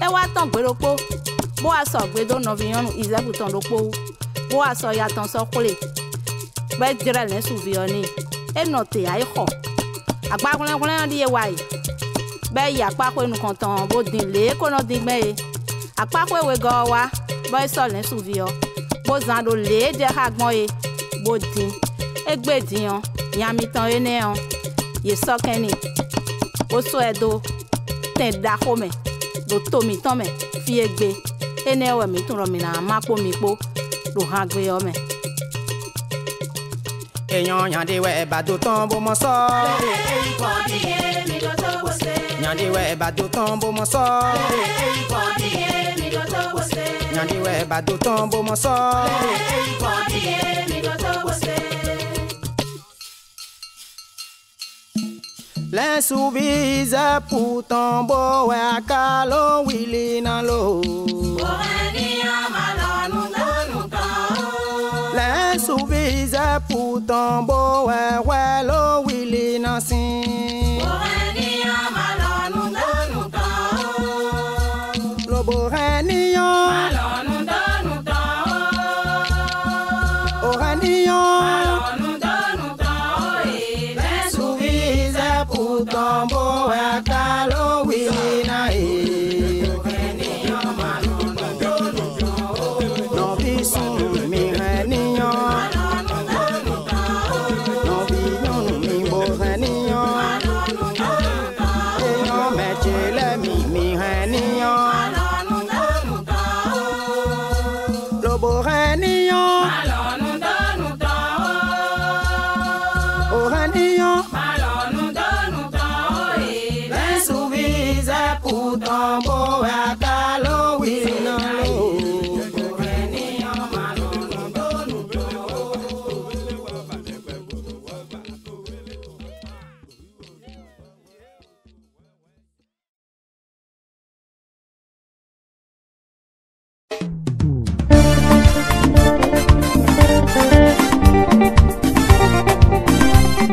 F: e wa tan gberopo bo aso gbedo no viyon izebu tan lopo bo aso ya tan so kule be dire le suvi oni eno te ai ho agbakunle di e wai be ya akpakwe nu kan tan bo din le ko no din me akpakwe we go wa bo so le suvi o Bozando le de hagbon e bodin egbedian yamitan ene on ye sokeni oso edo ten da home do tomi ton me fi egbe ene we mi tun ro mi na mapo mi po do hagbe o me eyan yande we ba do ton bo mo so e ko die mi do to bose yande we ba do ton bo mo so e ko die mi do to bose Yandi we ba do tombo mo so e ko die mi do to bose Les souvise pour tombo we akalo wili na lo Borani amalonu donu to Les souvise pour tombo we lo wili na sin Borani amalonu donu to Lo borani Tombo akalo wina e no bisu mi reniyo no binyonu mi bo reniyo e no mechele mi reniyo lo bo reniyo o reniyo Tombo akalo wina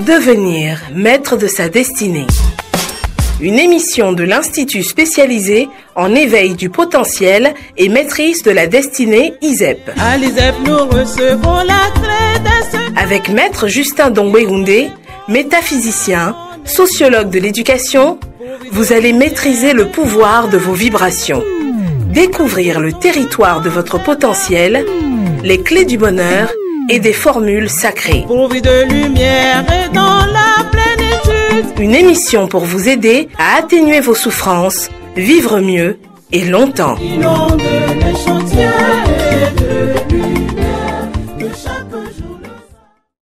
A: Devenir maître de sa destinée. Une émission de l'Institut spécialisé en éveil du potentiel et maîtrise de la destinée ISEP.
B: À l'ISEP, nous recevons la clé de
A: Avec Maître Justin Dongwegoundé, métaphysicien, sociologue de l'éducation, vous allez maîtriser le pouvoir de vos vibrations, découvrir le territoire de votre potentiel, les clés du bonheur et des formules sacrées.
B: pourvu de lumière et dans la plénitude.
A: Une émission pour vous aider à atténuer vos souffrances, vivre mieux et longtemps.
B: Inonde les chantiers de